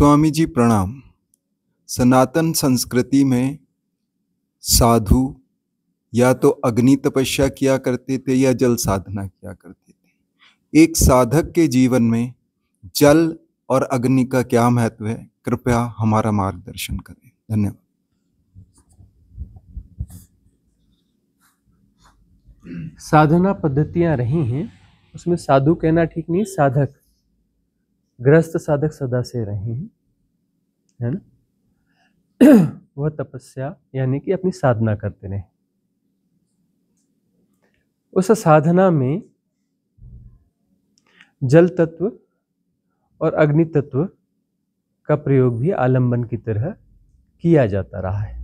स्वामी जी प्रणाम। सनातन संस्कृति में साधु या तो अग्नि तपस्या किया करते थे या जल साधना किया करते थे। एक साधक के जीवन में जल और अग्नि का क्या महत्व है, कृपया हमारा मार्गदर्शन करें। धन्यवाद। साधना पद्धतियां रही हैं, उसमें साधु कहना ठीक नहीं, साधक, गृहस्थ साधक सदा से रहे हैं, है ना। वह तपस्या यानी कि अपनी साधना करते रहे। उस साधना में जल तत्व और अग्नि तत्व का प्रयोग भी आलंबन की तरह किया जाता रहा है।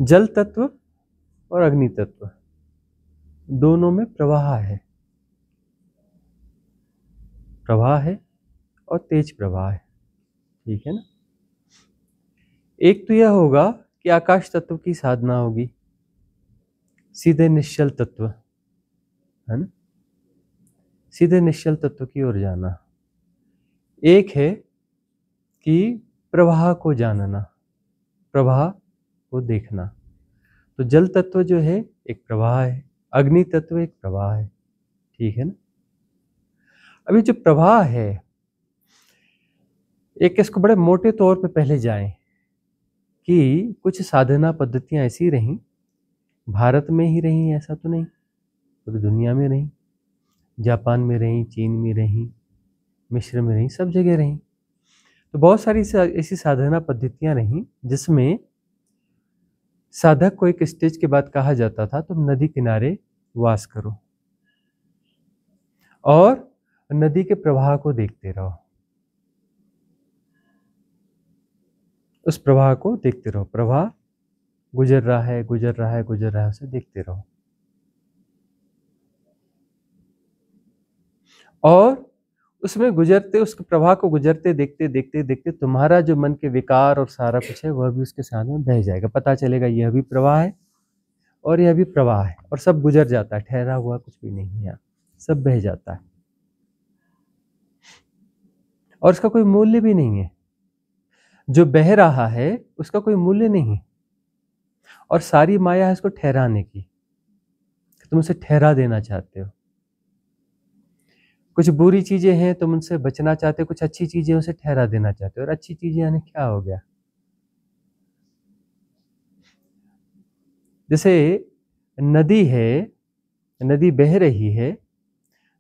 जल तत्व और अग्नि तत्व दोनों में प्रवाह है, प्रवाह है और तेज प्रवाह है, ठीक है ना। एक तो यह होगा कि आकाश तत्व की साधना होगी, सीधे निश्चल तत्व, है ना, सीधे निश्चल तत्व की ओर जाना। एक है कि प्रवाह को जानना, प्रवाह को देखना। तो जल तत्व जो है एक प्रवाह है, अग्नि तत्व एक प्रवाह है, ठीक है ना। अभी जो प्रवाह है, एक इसको बड़े मोटे तौर पे पहले जाएं कि कुछ साधना पद्धतियां ऐसी रहीं, भारत में ही रहीं ऐसा तो नहीं, पूरी दुनिया में रहीं, जापान में रहीं, चीन में रहीं, मिस्र में रहीं, सब जगह रहीं। तो बहुत सारी ऐसी साधना पद्धतियां रहीं जिसमें साधक को एक स्टेज के बाद कहा जाता था तुम नदी किनारे वास करो और नदी के प्रवाह को देखते रहो, उस प्रवाह को देखते रहो, प्रवाह गुजर रहा है, गुजर रहा है, गुजर रहा है, उसे देखते रहो। और उसमें गुजरते, उस प्रवाह को गुजरते देखते देखते देखते तुम्हारा जो मन के विकार और सारा कुछ है वह भी उसके साथ में बह जाएगा। पता चलेगा यह भी प्रवाह है और यह भी प्रवाह है, और सब गुजर जाता है, ठहरा हुआ कुछ भी नहीं है, सब बह जाता है और उसका कोई मूल्य भी नहीं है। जो बह रहा है उसका कोई मूल्य नहीं है, और सारी माया है इसको ठहराने की, तुम उसे ठहरा देना चाहते हो। कुछ बुरी चीजें हैं तुम उनसे बचना चाहते हो, कुछ अच्छी चीजें उसे ठहरा देना चाहते हो। और अच्छी चीजें यानी क्या हो गया, जैसे नदी है, नदी बह रही है,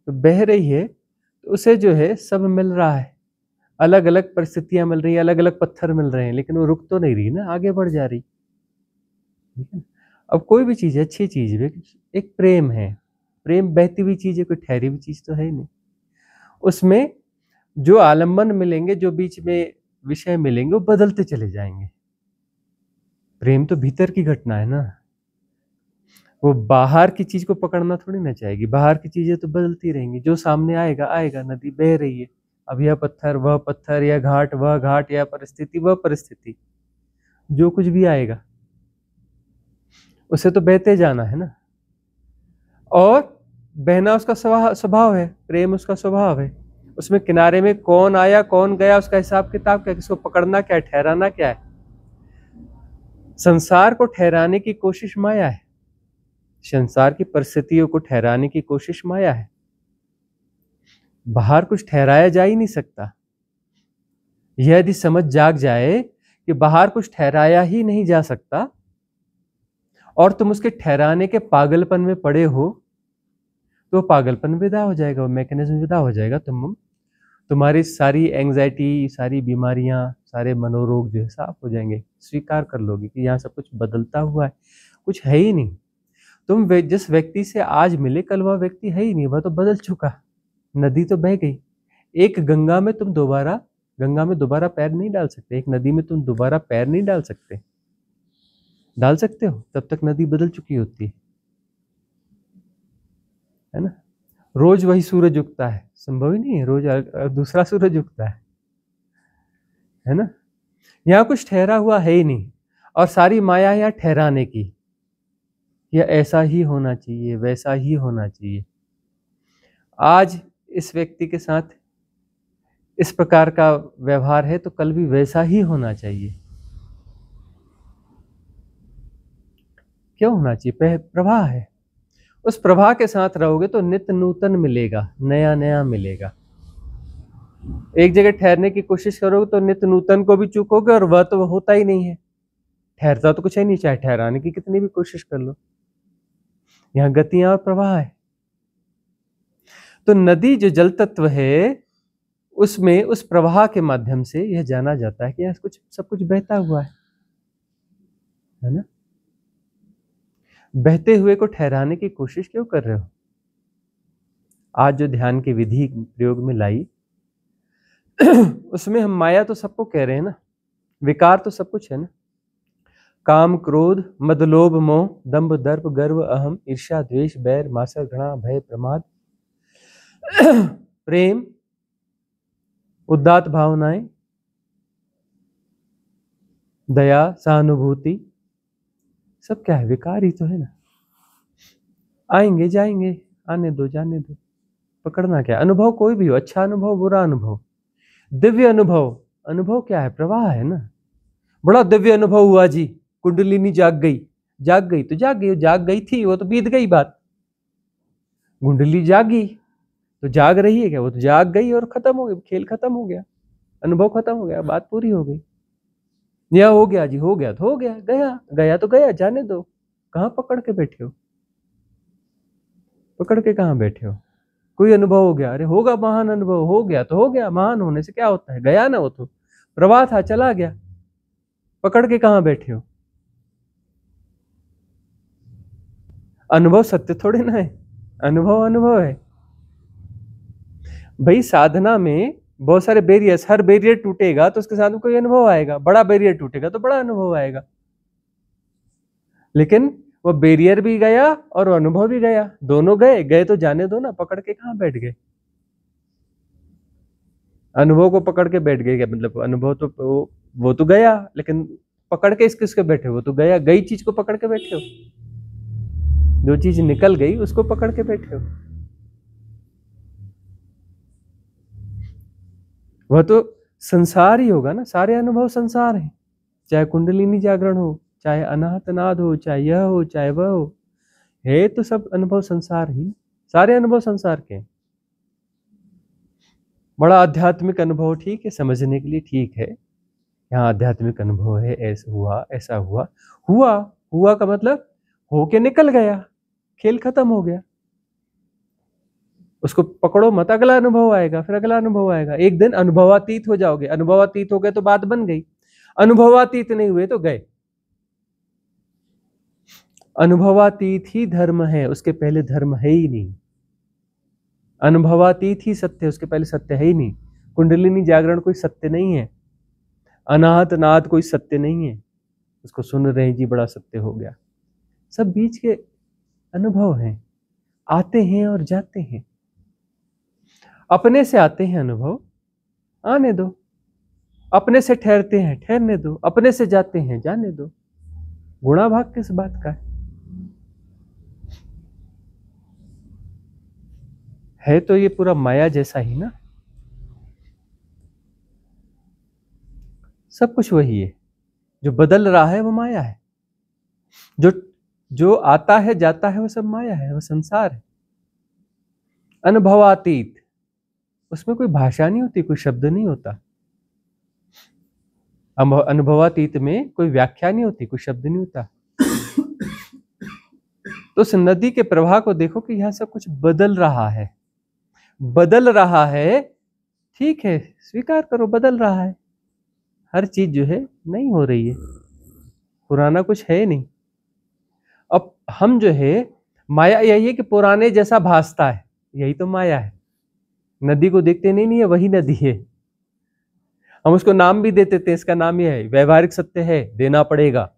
तो बह रही है तो उसे जो है सब मिल रहा है, अलग अलग परिस्थितियां मिल रही है, अलग अलग पत्थर मिल रहे हैं, लेकिन वो रुक तो नहीं रही ना, आगे बढ़ जा रही, ठीक है। अब कोई भी चीज है, अच्छी चीज है, एक प्रेम है, प्रेम बहती हुई चीज है, कोई ठहरी हुई चीज तो है नहीं। उसमें जो आलम्बन मिलेंगे, जो बीच में विषय मिलेंगे, वो बदलते चले जाएंगे। प्रेम तो भीतर की घटना है ना, वो बाहर की चीज को पकड़ना थोड़ी ना चाहेगी। बाहर की चीजें तो बदलती रहेंगी, जो सामने आएगा आएगा। नदी बह रही है, अब यह पत्थर वह पत्थर, यह घाट वह घाट, यह परिस्थिति वह परिस्थिति, जो कुछ भी आएगा उसे तो बहते जाना है ना। और बहना उसका स्वभाव है, प्रेम उसका स्वभाव है। उसमें किनारे में कौन आया कौन गया उसका हिसाब किताब क्या, किसको पकड़ना क्या है, ठहराना क्या है। संसार को ठहराने की कोशिश माया है, संसार की परिस्थितियों को ठहराने की कोशिश माया है। बाहर कुछ ठहराया जा ही नहीं सकता। यदि समझ जाग जाए कि बाहर कुछ ठहराया ही नहीं जा सकता और तुम उसके ठहराने के पागलपन में पड़े हो, तो पागलपन विदा हो जाएगा, वो मैकेनिज्म विदा हो जाएगा। तुम्हारी सारी एंग्जाइटी, सारी बीमारियां, सारे मनोरोग जो है साफ हो जाएंगे। स्वीकार कर लोगे कि यहाँ सब कुछ बदलता हुआ है, कुछ है ही नहीं। तुम जिस व्यक्ति से आज मिले कल वह व्यक्ति है ही नहीं, वह तो बदल चुका। नदी तो बह गई। एक गंगा में तुम दोबारा, गंगा में दोबारा पैर नहीं डाल सकते, एक नदी में तुम दोबारा पैर नहीं डाल सकते। डाल सकते हो तब तक नदी बदल चुकी होती है ना। रोज वही सूरज उगता है, संभव ही नहीं है, रोज दूसरा सूरज उगता है ना। यहाँ कुछ ठहरा हुआ है ही नहीं, और सारी माया यहाँ ठहराने की, यह ऐसा ही होना चाहिए, वैसा ही होना चाहिए। आज इस व्यक्ति के साथ इस प्रकार का व्यवहार है तो कल भी वैसा ही होना चाहिए। क्यों होना चाहिए? प्रवाह है, उस प्रवाह के साथ रहोगे तो नित्य नूतन मिलेगा, नया नया मिलेगा। एक जगह ठहरने की कोशिश करोगे तो नित्य नूतन को भी चूकोगे और वह तो होता ही नहीं है, ठहरता तो कुछ है नहीं, चाहे ठहराने की कितनी भी कोशिश कर लो। यहाँ गतियां और प्रवाह है। तो नदी जो जल तत्व है उसमें उस प्रवाह के माध्यम से यह जाना जाता है कि यहाँ कुछ सब कुछ बहता हुआ है ना। बहते हुए को ठहराने की कोशिश क्यों कर रहे हो? आज जो ध्यान की विधि प्रयोग में लाई उसमें हम माया तो सबको कह रहे हैं ना, विकार तो सब कुछ है ना, काम क्रोध मद लोभ मोह दंभ दर्प गर्व अहम ईर्ष्या द्वेष बैर मात्सर्य घृणा भय प्रमाद प्रेम उदात्त भावनाएं दया सहानुभूति, सब क्या है? विकार ही तो है ना। आएंगे जाएंगे, आने दो जाने दो, पकड़ना क्या? अनुभव कोई भी हो, अच्छा अनुभव बुरा अनुभव, दिव्य अनुभव, अनुभव क्या है? प्रवाह है ना। बड़ा दिव्य अनुभव हुआ जी, कुंडलिनी जाग गई तो जाग गई थी, वो तो बीत गई बात। कुंडली जागी तो जाग रही है क्या? वो तो जाग गई और खत्म हो गया, खेल खत्म हो गया, अनुभव खत्म हो गया, बात पूरी हो गई। या हो गया जी, हो गया तो हो गया, गया तो गया, जाने दो। कहाँ पकड़ के बैठे हो? पकड़ के कहाँ बैठे हो? कोई अनुभव हो गया, अरे होगा महान अनुभव, हो गया तो हो गया, महान होने से क्या होता है? गया ना, वो तो प्रवाह था, चला गया। पकड़ के कहाँ बैठे हो? अनुभव सत्य थोड़े ना है, अनुभव है भाई। साधना में बहुत सारे बैरियर्स, हर बैरियर टूटेगा तो उसके साथ में कोई अनुभव आएगा, बड़ा बैरियर टूटेगा तो बड़ा अनुभव आएगा। लेकिन वो बैरियर भी गया और अनुभव भी गया, दोनों गए तो जाने दो ना, पकड़ के कहाँ बैठ गए? अनुभव को पकड़ के बैठ गए क्या? मतलब अनुभव तो वो तो गया, लेकिन पकड़ के किसके बैठे? वो तो गया, गई चीज को पकड़ के बैठे हो। जो चीज निकल गई उसको पकड़ के बैठे हो। वह तो संसार ही होगा ना, सारे अनुभव संसार है, चाहे कुंडलिनी जागरण हो, चाहे अनाहत नाद हो, चाहे यह हो चाहे वह हो, है तो सब अनुभव संसार ही, सारे अनुभव संसार के। बड़ा आध्यात्मिक अनुभव ठीक है, समझने के लिए ठीक है, यहाँ आध्यात्मिक अनुभव है, ऐसा हुआ ऐसा हुआ, हुआ का मतलब होके निकल गया, खेल खत्म हो गया। उसको पकड़ो मत, अगला अनुभव आएगा, फिर अगला अनुभव आएगा, एक दिन अनुभवातीत हो जाओगे। अनुभवातीत हो गए तो बात बन गई, अनुभवातीत नहीं हुए तो गए। अनुभवातीत ही धर्म है, उसके पहले धर्म है ही नहीं। अनुभवातीत ही सत्य है, उसके पहले सत्य है ही नहीं। कुंडलिनी जागरण कोई सत्य नहीं है, अनाहत नाद कोई सत्य नहीं है, उसको सुन रहे हैं जी बड़ा सत्य हो गया। सब बीच के अनुभव हैं, आते हैं और जाते हैं। अपने से आते हैं अनुभव, आने दो। अपने से ठहरते हैं, ठहरने दो। अपने से जाते हैं, जाने दो। गुणा भाग किस बात का है तो ये पूरा माया जैसा ही ना, सब कुछ वही है। जो बदल रहा है वो माया है, जो आता है जाता है वो सब माया है, वो संसार है। अनुभवातीत, उसमें कोई भाषा नहीं होती, कोई शब्द नहीं होता। अनुभवातीत में कोई व्याख्या नहीं होती, कोई शब्द नहीं होता। तो उस नदी के प्रवाह को देखो कि यहां सब कुछ बदल रहा है, बदल रहा है, ठीक है, स्वीकार करो, बदल रहा है। हर चीज जो है नहीं हो रही है, पुराना कुछ है नहीं। अब हम जो है, माया यही है कि पुराने जैसा भासता है, यही तो माया है। नदी को देखते नहीं है, वही नदी है। हम उसको नाम भी देते थे, इसका नाम यह है, व्यवहारिक सत्य है, देना पड़ेगा,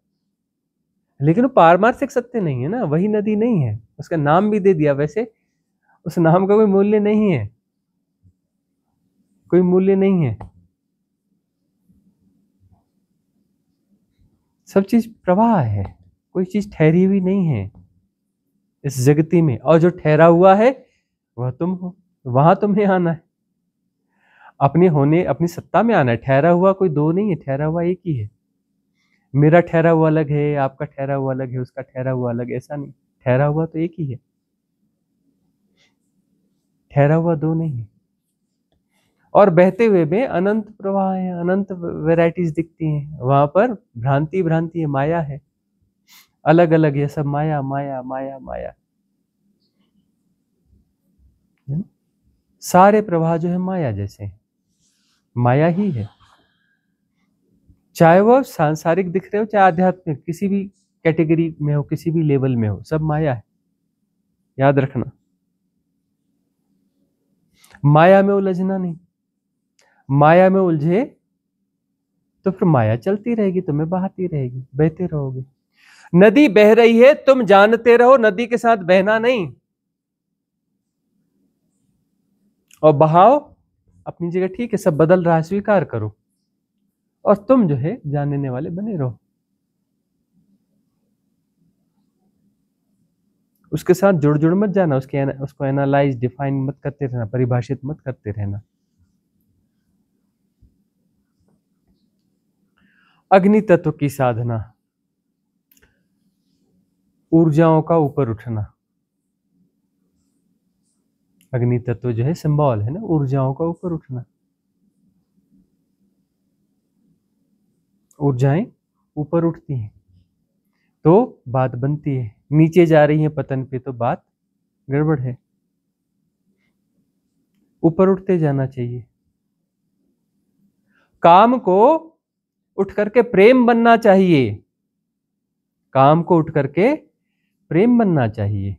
लेकिन वो पारमार्थिक सत्य नहीं है ना, वही नदी नहीं है। उसका नाम भी दे दिया, वैसे उस नाम का कोई मूल्य नहीं है, कोई मूल्य नहीं है। सब चीज प्रवाह है, कोई चीज ठहरी हुई नहीं है इस जगती में। और जो ठहरा हुआ है वह तुम हो, वहां तुम्हें आना है, अपने होने, अपनी सत्ता में आना है। ठहरा हुआ कोई दो नहीं है, ठहरा हुआ एक ही है। मेरा ठहरा हुआ अलग है, आपका ठहरा हुआ अलग है, उसका ठहरा हुआ अलग, ऐसा नहीं। ठहरा हुआ तो एक ही है, ठहरा हुआ दो नहीं है। और बहते हुए में अनंत प्रवाह है, अनंत वैरायटीज दिखती हैं। वहां पर भ्रांति भ्रांति है, माया है, अलग अलग ये सब माया माया माया माया। सारे प्रवाह जो है माया जैसे हैं, माया ही है। चाहे वह सांसारिक दिख रहे हो, चाहे आध्यात्मिक, किसी भी कैटेगरी में हो, किसी भी लेवल में हो, सब माया है, याद रखना। माया में उलझना नहीं। माया में उलझे तो फिर माया चलती रहेगी, तुम्हें बहाती रहेगी, बहते रहोगे। नदी बह रही है, तुम जानते रहो, नदी के साथ बहना नहीं। और बहाव अपनी जगह ठीक है, सब बदल रहा है, स्वीकार करो, और तुम जो है जानने वाले बने रहो। उसके साथ जुड़ जुड़ मत जाना, उसको एनालाइज, डिफाइन मत करते रहना, परिभाषित मत करते रहना। अग्नि तत्व की साधना, ऊर्जाओं का ऊपर उठना। अग्नि तत्व जो है सिंबल है ना, ऊर्जाओं का ऊपर उठना। ऊर्जाएं ऊपर उठती हैं तो बात बनती है, नीचे जा रही है पतन पे तो बात गड़बड़ है। ऊपर उठते जाना चाहिए। काम को उठ करके प्रेम बनना चाहिए, काम को उठ करके प्रेम बनना चाहिए,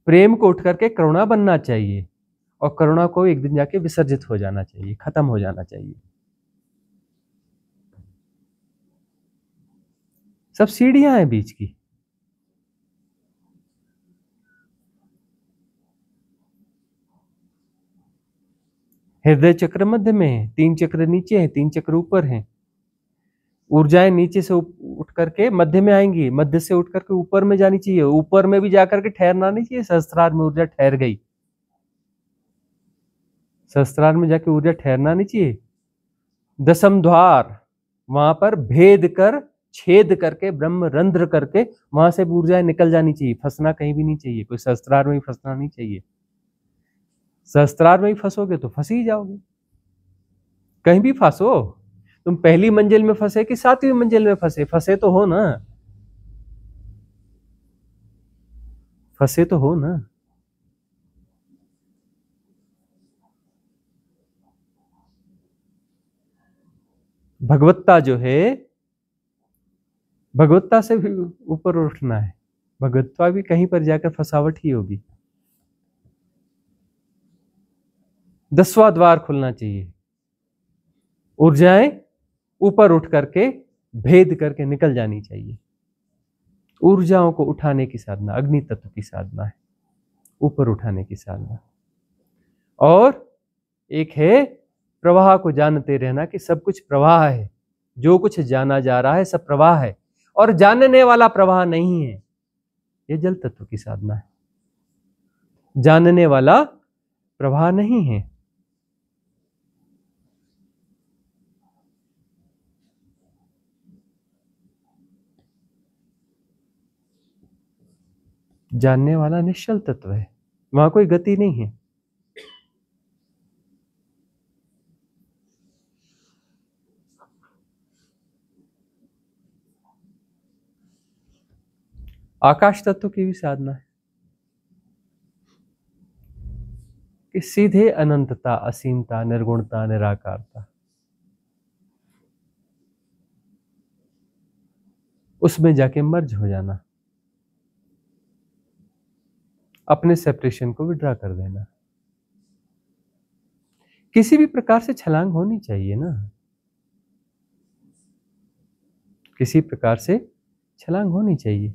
प्रेम को उठ करके करुणा बनना चाहिए, और करुणा को एक दिन जाके विसर्जित हो जाना चाहिए, खत्म हो जाना चाहिए। सब सीढ़ियां हैं बीच की। हृदय चक्र मध्य में है, 3 चक्र नीचे है, 3 चक्र ऊपर है। ऊर्जाएं नीचे से उठ करके मध्य में आएंगी, मध्य से उठ करके ऊपर में जानी चाहिए, ऊपर में भी जाकर के ठहरना नहीं चाहिए। सहस्त्रार में ऊर्जा ठहर गई, सहस्त्रार में जाके ऊर्जा ठहरना नहीं चाहिए। दसम द्वार, वहां पर भेद कर, छेद करके, ब्रह्म रंध्र करके वहां से ऊर्जाएं निकल जानी चाहिए। फंसना कहीं भी नहीं चाहिए, कोई सहस्त्रार में ही फंसना नहीं चाहिए। सहस्त्रार में ही फंसोगे तो फंस ही जाओगे। कहीं भी फंसो, तुम पहली मंजिल में फंसे कि 7वीं मंजिल में फंसे, फंसे तो हो ना, फंसे तो हो ना। भगवत्ता जो है, भगवत्ता से भी ऊपर उठना है। भगवत्ता भी कहीं पर जाकर फंसावट ही होगी। 10वां द्वार खुलना चाहिए, ऊर्जाएं ऊपर उठ करके भेद करके निकल जानी चाहिए। ऊर्जाओं को उठाने की साधना अग्नि तत्व की साधना है, ऊपर उठाने की साधना। और एक है प्रवाह को जानते रहना कि सब कुछ प्रवाह है, जो कुछ जाना जा रहा है सब प्रवाह है, और जानने वाला प्रवाह नहीं है। यह जल तत्व की साधना है, जानने वाला प्रवाह नहीं है। जानने वाला निश्चल तत्व है, वहां कोई गति नहीं है। आकाश तत्व की भी साधना है कि सीधे अनंतता, असीमता, निर्गुणता, निराकारता, उसमें जाके मर्ज हो जाना, अपने सेपरेशन को विड्रॉ कर देना। किसी भी प्रकार से छलांग होनी चाहिए ना, किसी प्रकार से छलांग होनी चाहिए।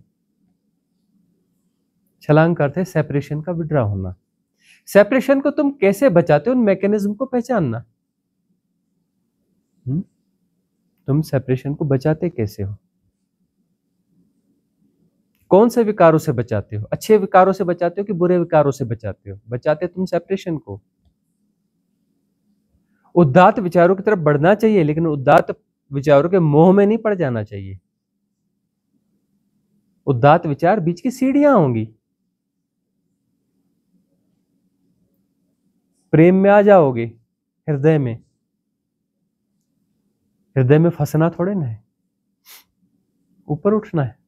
छलांग करते हैं सेपरेशन का विड्रॉ होना। सेपरेशन को तुम कैसे बचाते हो, उन मैकेनिज्म को पहचानना। तुम सेपरेशन को बचाते कैसे हो, कौन से विकारों से बचाते हो, अच्छे विकारों से बचाते हो कि बुरे विकारों से बचाते हो? बचाते तुम सेपरेशन को, उदात्त विचारों की तरफ बढ़ना चाहिए, लेकिन उदात्त विचारों के मोह में नहीं पड़ जाना चाहिए। उदात्त विचार बीच की सीढ़ियां होंगी। प्रेम में आ जाओगे, हृदय में फंसना थोड़े ना है, ऊपर उठना है।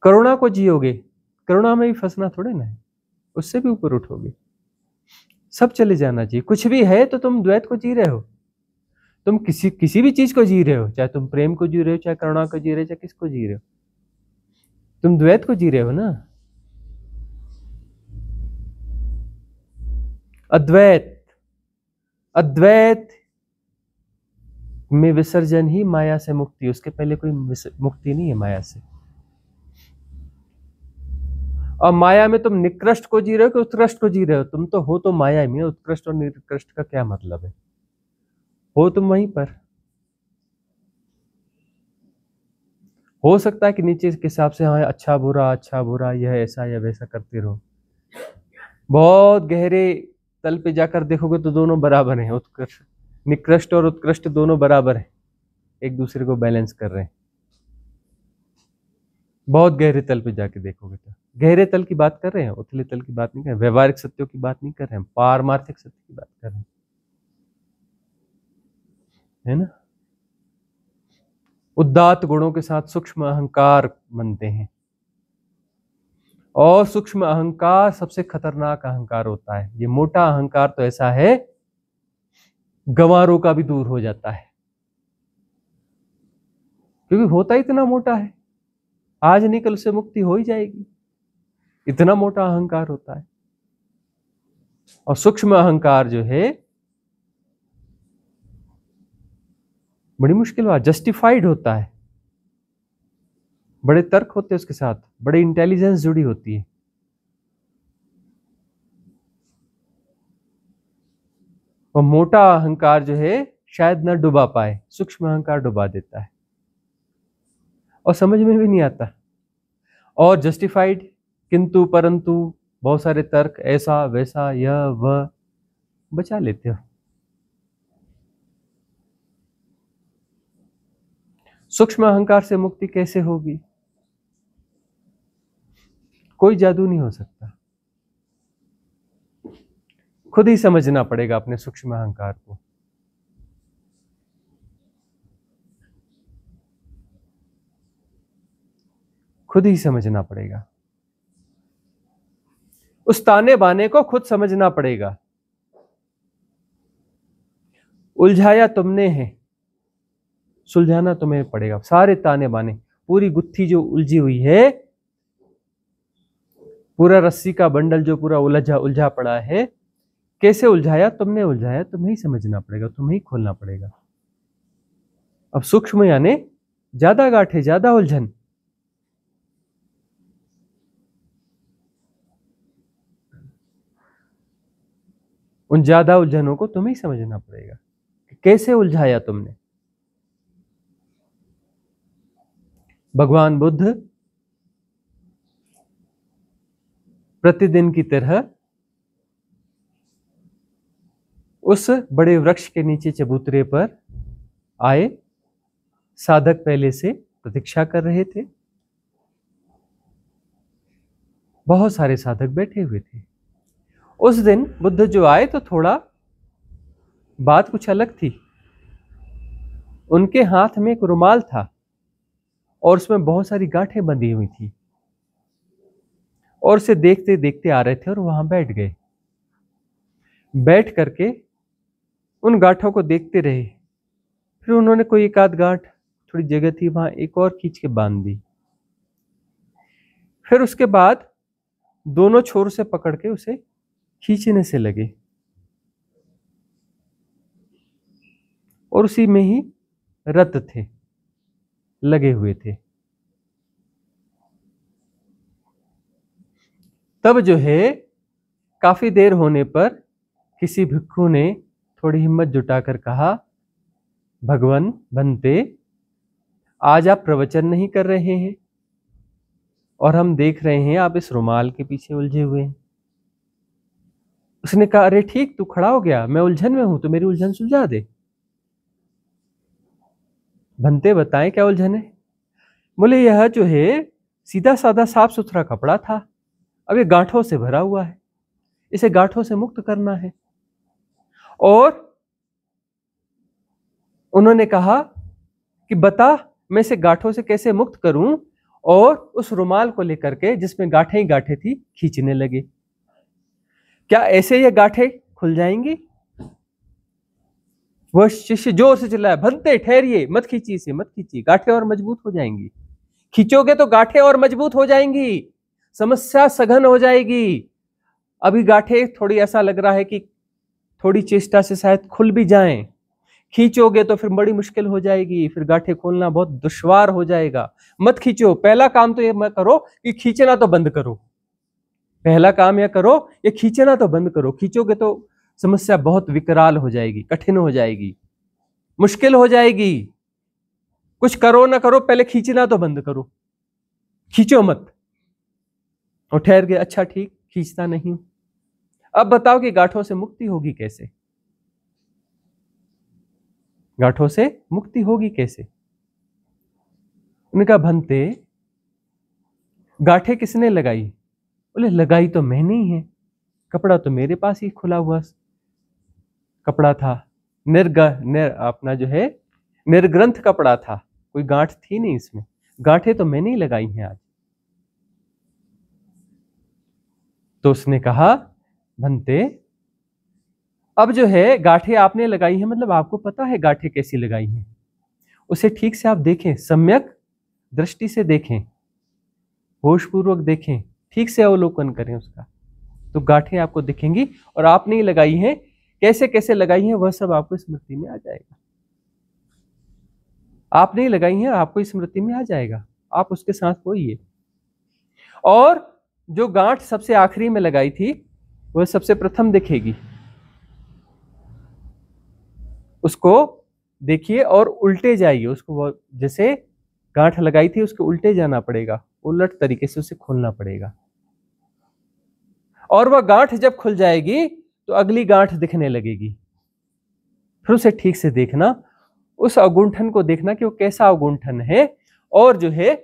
करुणा को जियोगे, करुणा में भी फंसना थोड़े ना है, उससे भी ऊपर उठोगे। सब चले जाना चाहिए। कुछ भी है तो तुम द्वैत को जी रहे हो, तुम किसी भी चीज को जी रहे हो, चाहे तुम प्रेम को जी रहे हो, चाहे करुणा को जी रहे हो, चाहे किसको जी रहे हो, तुम द्वैत को जी रहे हो ना। अद्वैत में विसर्जन ही माया से मुक्ति, उसके पहले कोई मुक्ति नहीं है माया से। और माया में तुम निकृष्ट को जी रहे हो कि उत्कृष्ट को जी रहे हो? तुम तो हो तो माया में। उत्कृष्ट और निकृष्ट का क्या मतलब है? हो तुम वहीं पर। हो सकता है कि नीचे के हिसाब से हाँ अच्छा बुरा यह ऐसा या वैसा करते रहो, बहुत गहरे तल पे जाकर देखोगे तो दोनों बराबर हैं। उत्कृष्ट, निकृष्ट और उत्कृष्ट दोनों बराबर हैं, एक दूसरे को बैलेंस कर रहे हैं। बहुत गहरे तल पे जाके देखोगे तो गहरे तल की बात कर रहे हैं, उथले तल की बात नहीं कर रहे हैं, व्यवहारिक सत्यों की बात नहीं कर रहे हैं, पारमार्थिक सत्य की बात कर रहे हैं, है ना। उदात्त गुणों के साथ सूक्ष्म अहंकार बनते हैं, और सूक्ष्म अहंकार सबसे खतरनाक अहंकार होता है। ये मोटा अहंकार तो ऐसा है गंवारों का भी दूर हो जाता है, क्योंकि होता इतना मोटा है, आज नहीं कल से मुक्ति हो ही जाएगी, इतना मोटा अहंकार होता है। और सूक्ष्म अहंकार जो है बड़ी मुश्किल बात, जस्टिफाइड होता है, बड़े तर्क होते हैं उसके साथ, बड़ी इंटेलिजेंस जुड़ी होती है। और मोटा अहंकार जो है शायद न डुबा पाए, सूक्ष्म अहंकार डुबा देता है और समझ में भी नहीं आता। और जस्टिफाइड, किंतु परंतु, बहुत सारे तर्क, ऐसा वैसा यह वह, बचा लेते हो। सूक्ष्म अहंकार से मुक्ति कैसे होगी? कोई जादू नहीं हो सकता, खुद ही समझना पड़ेगा अपने सूक्ष्म अहंकार को। खुद ही समझना पड़ेगा, उस ताने बाने को खुद समझना पड़ेगा। उलझाया तुमने है, सुलझाना तुम्हें पड़ेगा। सारे ताने बाने, पूरी गुत्थी जो उलझी हुई है, पूरा रस्सी का बंडल जो पूरा उलझा पड़ा है, कैसे उलझाया? तुमने उलझाया, तुम्हें ही समझना पड़ेगा, तुम्हें ही खोलना पड़ेगा। अब सूक्ष्म यानी ज्यादा गांठे, ज्यादा उलझन, उन ज्यादा उलझनों को तुम्हें ही समझना पड़ेगा कि कैसे उलझाया तुमने। भगवान बुद्ध प्रतिदिन की तरह उस बड़े वृक्ष के नीचे चबूतरे पर आए। साधक पहले से प्रतीक्षा कर रहे थे, बहुत सारे साधक बैठे हुए थे। उस दिन बुद्ध जो आए तो थोड़ा बात कुछ अलग थी। उनके हाथ में एक रुमाल था और उसमें बहुत सारी गांठें बंधी हुई थी, और उसे देखते देखते आ रहे थे और वहां बैठ गए। बैठ करके उन गांठों को देखते रहे। फिर उन्होंने कोई एक आध गांठ, थोड़ी जगह थी वहां, एक और खींच के बांध दी। फिर उसके बाद दोनों छोर से पकड़ के उसे खींचने से लगे, और उसी में ही रत थे, लगे हुए थे। तब जो है काफी देर होने पर किसी भिक्षु ने थोड़ी हिम्मत जुटाकर कहा, भगवान बनते, आज आप प्रवचन नहीं कर रहे हैं और हम देख रहे हैं आप इस रुमाल के पीछे उलझे हुए हैं। उसने कहा अरे ठीक, तू खड़ा हो गया, मैं उलझन में हूं तो मेरी उलझन सुलझा दे। भंते बताएं क्या उलझन है? बोले यह जो है सीधा साधा साफ सुथरा कपड़ा था, अब ये गांठों से भरा हुआ है, इसे गांठों से मुक्त करना है। और उन्होंने कहा कि बता मैं इसे गांठों से कैसे मुक्त करूं, और उस रुमाल को लेकर के जिसमें गांठें ही गांठें थी खींचने लगे। क्या ऐसे ये गांठें खुल जाएंगी? वह शिष्य जोर से चिल्लाया, भंते ठहरिए, मत खींचिए इसे, मत खींचिए, गांठें और मजबूत हो जाएंगी। खींचोगे तो गांठें और मजबूत हो जाएंगी, समस्या सघन हो जाएगी। अभी गांठें थोड़ी ऐसा लग रहा है कि थोड़ी चेष्टा से शायद खुल भी जाएं, खींचोगे तो फिर बड़ी मुश्किल हो जाएगी, फिर गांठें खोलना बहुत दुश्वार हो जाएगा। मत खींचो। पहला काम तो ये मत करो कि खींचना तो बंद करो। पहला काम यह करो, ये खींचना तो बंद करो। खींचोगे तो समस्या बहुत विकराल हो जाएगी, कठिन हो जाएगी, मुश्किल हो जाएगी। कुछ करो ना करो, पहले खींचना तो बंद करो, खींचो मत। और ठहर गए, अच्छा ठीक, खींचता नहीं। अब बताओ कि गांठों से मुक्ति होगी कैसे? गांठों से मुक्ति होगी कैसे? उन्होंने कहा भंते गांठें किसने लगाई? बोले लगाई तो मैंने ही है, कपड़ा तो मेरे पास ही खुला हुआ कपड़ा था, अपना जो है निर्ग्रंथ कपड़ा था, कोई गांठ थी नहीं इसमें, गांठें तो मैंने ही लगाई हैं आज। तो उसने कहा भंते अब जो है गांठें आपने लगाई है, मतलब आपको पता है गांठें कैसी लगाई हैं, उसे ठीक से आप देखें, सम्यक दृष्टि से देखें, होशपूर्वक देखें, ठीक से अवलोकन करें उसका, तो गांठें आपको दिखेंगी। और आपने ही लगाई हैं, कैसे कैसे लगाई हैं वह सब आपको स्मृति में आ जाएगा। आपने ही लगाई हैं, आपको स्मृति में आ जाएगा, आप उसके साथ होइए। और जो गांठ सबसे आखिरी में लगाई थी वह सबसे प्रथम दिखेगी, उसको देखिए और उल्टे जाइए, उसको जैसे गांठ लगाई थी उसके उल्टे जाना पड़ेगा, उलट तरीके से उसे खोलना पड़ेगा। और वह गांठ जब खुल जाएगी तो अगली गांठ दिखने लगेगी, फिर उसे ठीक से देखना, उस अगुंठन को देखना कि वो कैसा अगुंठन है, और जो है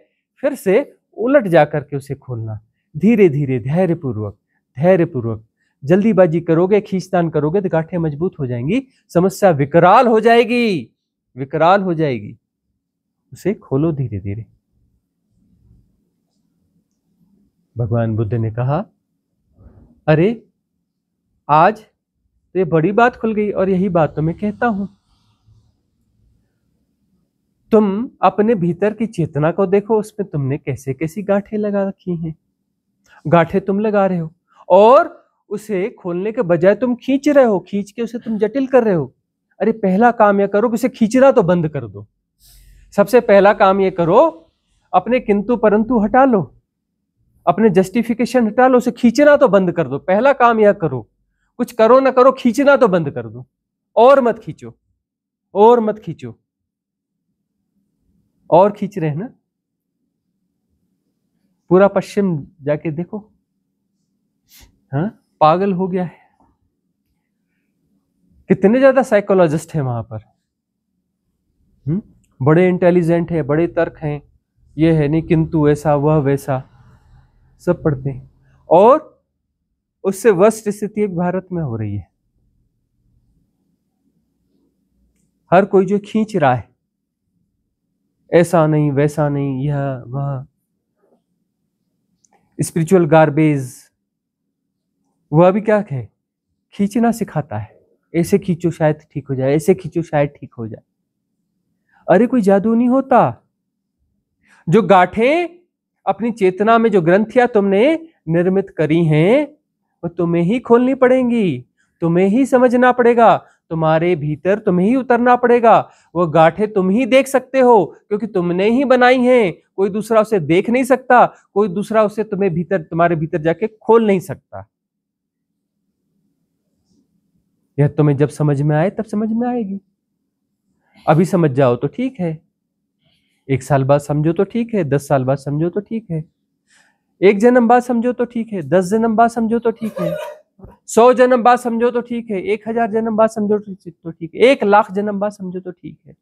फिर से उलट जाकर के उसे खोलना, धीरे धीरे धैर्यपूर्वक, धैर्यपूर्वक। जल्दीबाजी करोगे, खींचतान करोगे तो गांठें मजबूत हो जाएंगी, समस्या विकराल हो जाएगी, विकराल हो जाएगी। उसे खोलो धीरे धीरे। भगवान बुद्ध ने कहा अरे आज तो ये बड़ी बात खुल गई, और यही बात तो मैं कहता हूं, तुम अपने भीतर की चेतना को देखो, उसमें तुमने कैसे कैसी गांठें लगा रखी हैं। गांठें तुम लगा रहे हो और उसे खोलने के बजाय तुम खींच रहे हो, खींच के उसे तुम जटिल कर रहे हो। अरे पहला काम यह करो कि उसे खींचना तो बंद कर दो। सबसे पहला काम यह करो, अपने किंतु परंतु हटा लो, अपने जस्टिफिकेशन हटा लो, उसे खींचना तो बंद कर दो। पहला काम यह करो, कुछ करो ना करो, खींचना तो बंद कर दो, और मत खींचो, और मत खींचो। और खींच रहे हैं ना, पूरा पश्चिम जाके देखो, हाँ पागल हो गया है। कितने ज्यादा साइकोलॉजिस्ट हैं वहां पर, बड़े इंटेलिजेंट है, बड़े तर्क हैं, ये है नहीं किंतु ऐसा वह वैसा सब पढ़ते हैं, और उससे वर्स्ट स्थिति भारत में हो रही है। हर कोई जो खींच रहा है, ऐसा नहीं वैसा नहीं, यह वह स्पिरिचुअल गार्बेज, वह भी क्या है, खींचना सिखाता है, ऐसे खींचो शायद ठीक हो जाए, ऐसे खींचो शायद ठीक हो जाए। अरे कोई जादू नहीं होता। जो गांठें अपनी चेतना में, जो ग्रंथियां तुमने निर्मित करी हैं, वो तुम्हें ही खोलनी पड़ेंगी, तुम्हें ही समझना पड़ेगा, तुम्हारे भीतर तुम्हें ही उतरना पड़ेगा। वो गांठें तुम ही देख सकते हो क्योंकि तुमने ही बनाई हैं, कोई दूसरा उसे देख नहीं सकता, कोई दूसरा उसे तुम्हें भीतर, तुम्हारे भीतर जाके खोल नहीं सकता। यह तुम्हें जब समझ में आए तब समझ में आएगी। अभी समझ जाओ तो ठीक है, 1 साल बाद समझो तो ठीक है, 10 साल बाद समझो तो ठीक है, 1 जन्म बाद समझो तो ठीक है, 10 जन्म बाद समझो तो ठीक है, 100 जन्म बाद समझो तो ठीक है, 1000 जन्म बाद समझो तो ठीक है, 1,00,000 जन्म बाद समझो तो ठीक है,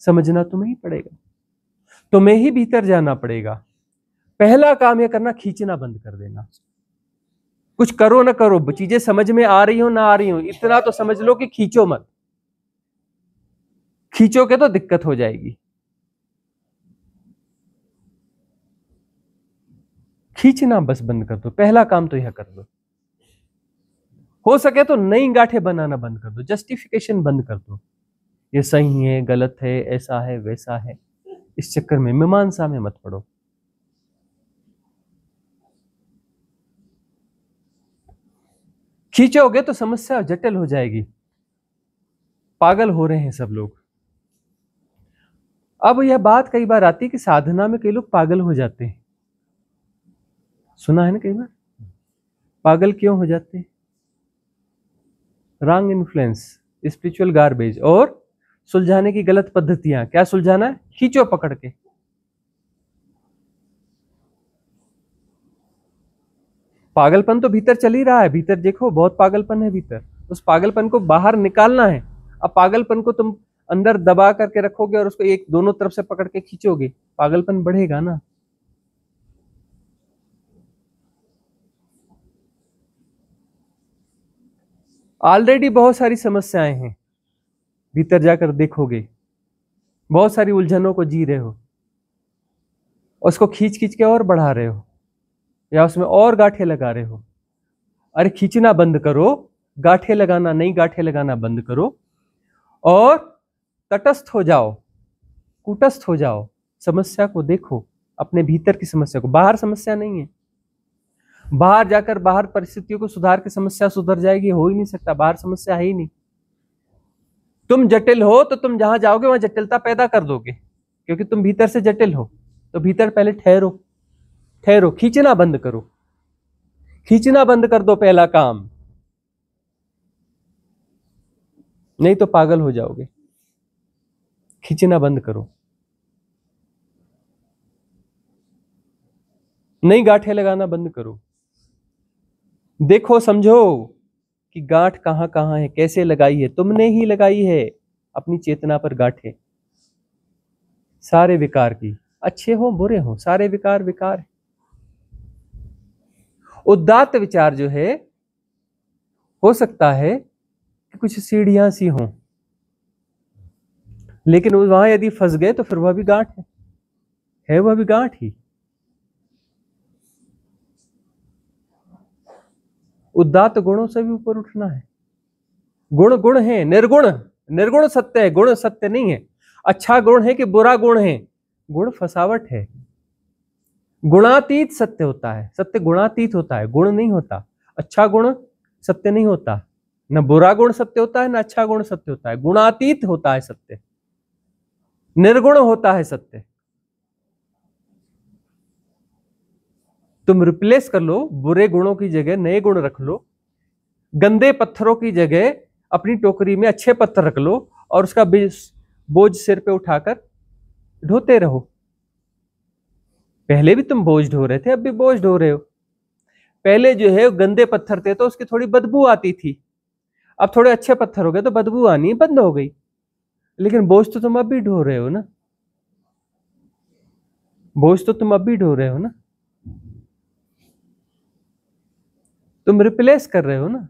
समझना तुम्हें ही पड़ेगा, तुम्हें ही भीतर जाना पड़ेगा। पहला काम यह करना, खींचना बंद कर देना। कुछ करो ना करो, चीजें समझ में आ रही हो ना आ रही हो, इतना तो समझ लो कि खींचो मत। खींचोगे तो दिक्कत हो जाएगी। खींचना बस बंद कर दो, पहला काम तो यह कर दो। हो सके तो नई गांठें बनाना बंद कर दो, जस्टिफिकेशन बंद कर दो, ये सही है गलत है ऐसा है वैसा है, इस चक्कर में मीमांसा में मत पड़ो। खींचोगे तो समस्या जटिल हो जाएगी। पागल हो रहे हैं सब लोग। अब यह बात कई बार आती है कि साधना में कई लोग पागल हो जाते हैं, सुना है ना कई बार। पागल क्यों हो जाते हैं? रॉन्ग इन्फ्लुएंस, स्पिरिचुअल गार्बेज और सुलझाने की गलत पद्धतियां। क्या सुलझाना है? खींचो पकड़ के। पागलपन तो भीतर चल ही रहा है, भीतर देखो बहुत पागलपन है भीतर, उस पागलपन को बाहर निकालना है। अब पागलपन को तुम अंदर दबा करके रखोगे और उसको एक दोनों तरफ से पकड़ के खींचोगे, पागलपन बढ़ेगा ना। ऑलरेडी बहुत सारी समस्याएं हैं, भीतर जाकर देखोगे बहुत सारी उलझनों को जी रहे हो, उसको खींच खींच के और बढ़ा रहे हो या उसमें और गांठें लगा रहे हो। अरे खींचना बंद करो, गांठें लगाना, नई गांठें लगाना बंद करो और तटस्थ हो जाओ, कूटस्थ हो जाओ। समस्या को देखो, अपने भीतर की समस्या को। बाहर समस्या नहीं है, बाहर जाकर बाहर परिस्थितियों को सुधार के समस्या सुधर जाएगी, हो ही नहीं सकता, बाहर समस्या है ही नहीं। तुम जटिल हो तो तुम जहां जाओगे वहां जटिलता पैदा कर दोगे, क्योंकि तुम भीतर से जटिल हो। तो भीतर पहले ठहरो, ठहरो, खींचना बंद करो, खींचना बंद कर दो पहला काम, नहीं तो पागल हो जाओगे। खींचना बंद करो, नई गांठें लगाना बंद करो। देखो समझो कि गांठ कहां कहां है, कैसे लगाई है, तुमने ही लगाई है अपनी चेतना पर गांठें। सारे विकार की, अच्छे हो बुरे हो, सारे विकार विकार है। उदात्त विचार जो है, हो सकता है कि कुछ सीढ़ियां सी हों, लेकिन वहां यदि फंस गए तो फिर वह भी गांठ है वह भी गांठ ही। उदात्त गुणों से भी ऊपर उठना है। गुण गुण है, निर्गुण निर्गुण सत्य है, गुण सत्य नहीं है। अच्छा गुण है कि बुरा गुण है, गुण फसावट है। गुणातीत सत्य होता है, सत्य गुणातीत होता है, गुण नहीं होता। अच्छा गुण सत्य नहीं होता, न बुरा गुण सत्य होता है, न अच्छा गुण सत्य होता है, गुणातीत होता है सत्य, निर्गुण होता है सत्य। तुम रिप्लेस कर लो, बुरे गुणों की जगह नए गुण रख लो, गंदे पत्थरों की जगह अपनी टोकरी में अच्छे पत्थर रख लो और उसका बोझ सिर पे उठाकर ढोते रहो। पहले भी तुम बोझ ढो रहे थे, अब भी बोझ ढो रहे हो। पहले जो है गंदे पत्थर थे तो उसकी थोड़ी बदबू आती थी, अब थोड़े अच्छे पत्थर हो गए तो बदबू आनी बंद हो गई, लेकिन बोझ तो तुम अब भी ढो रहे हो ना, बोझ तो तुम अब भी ढो रहे हो ना, तुम रिप्लेस कर रहे हो ना।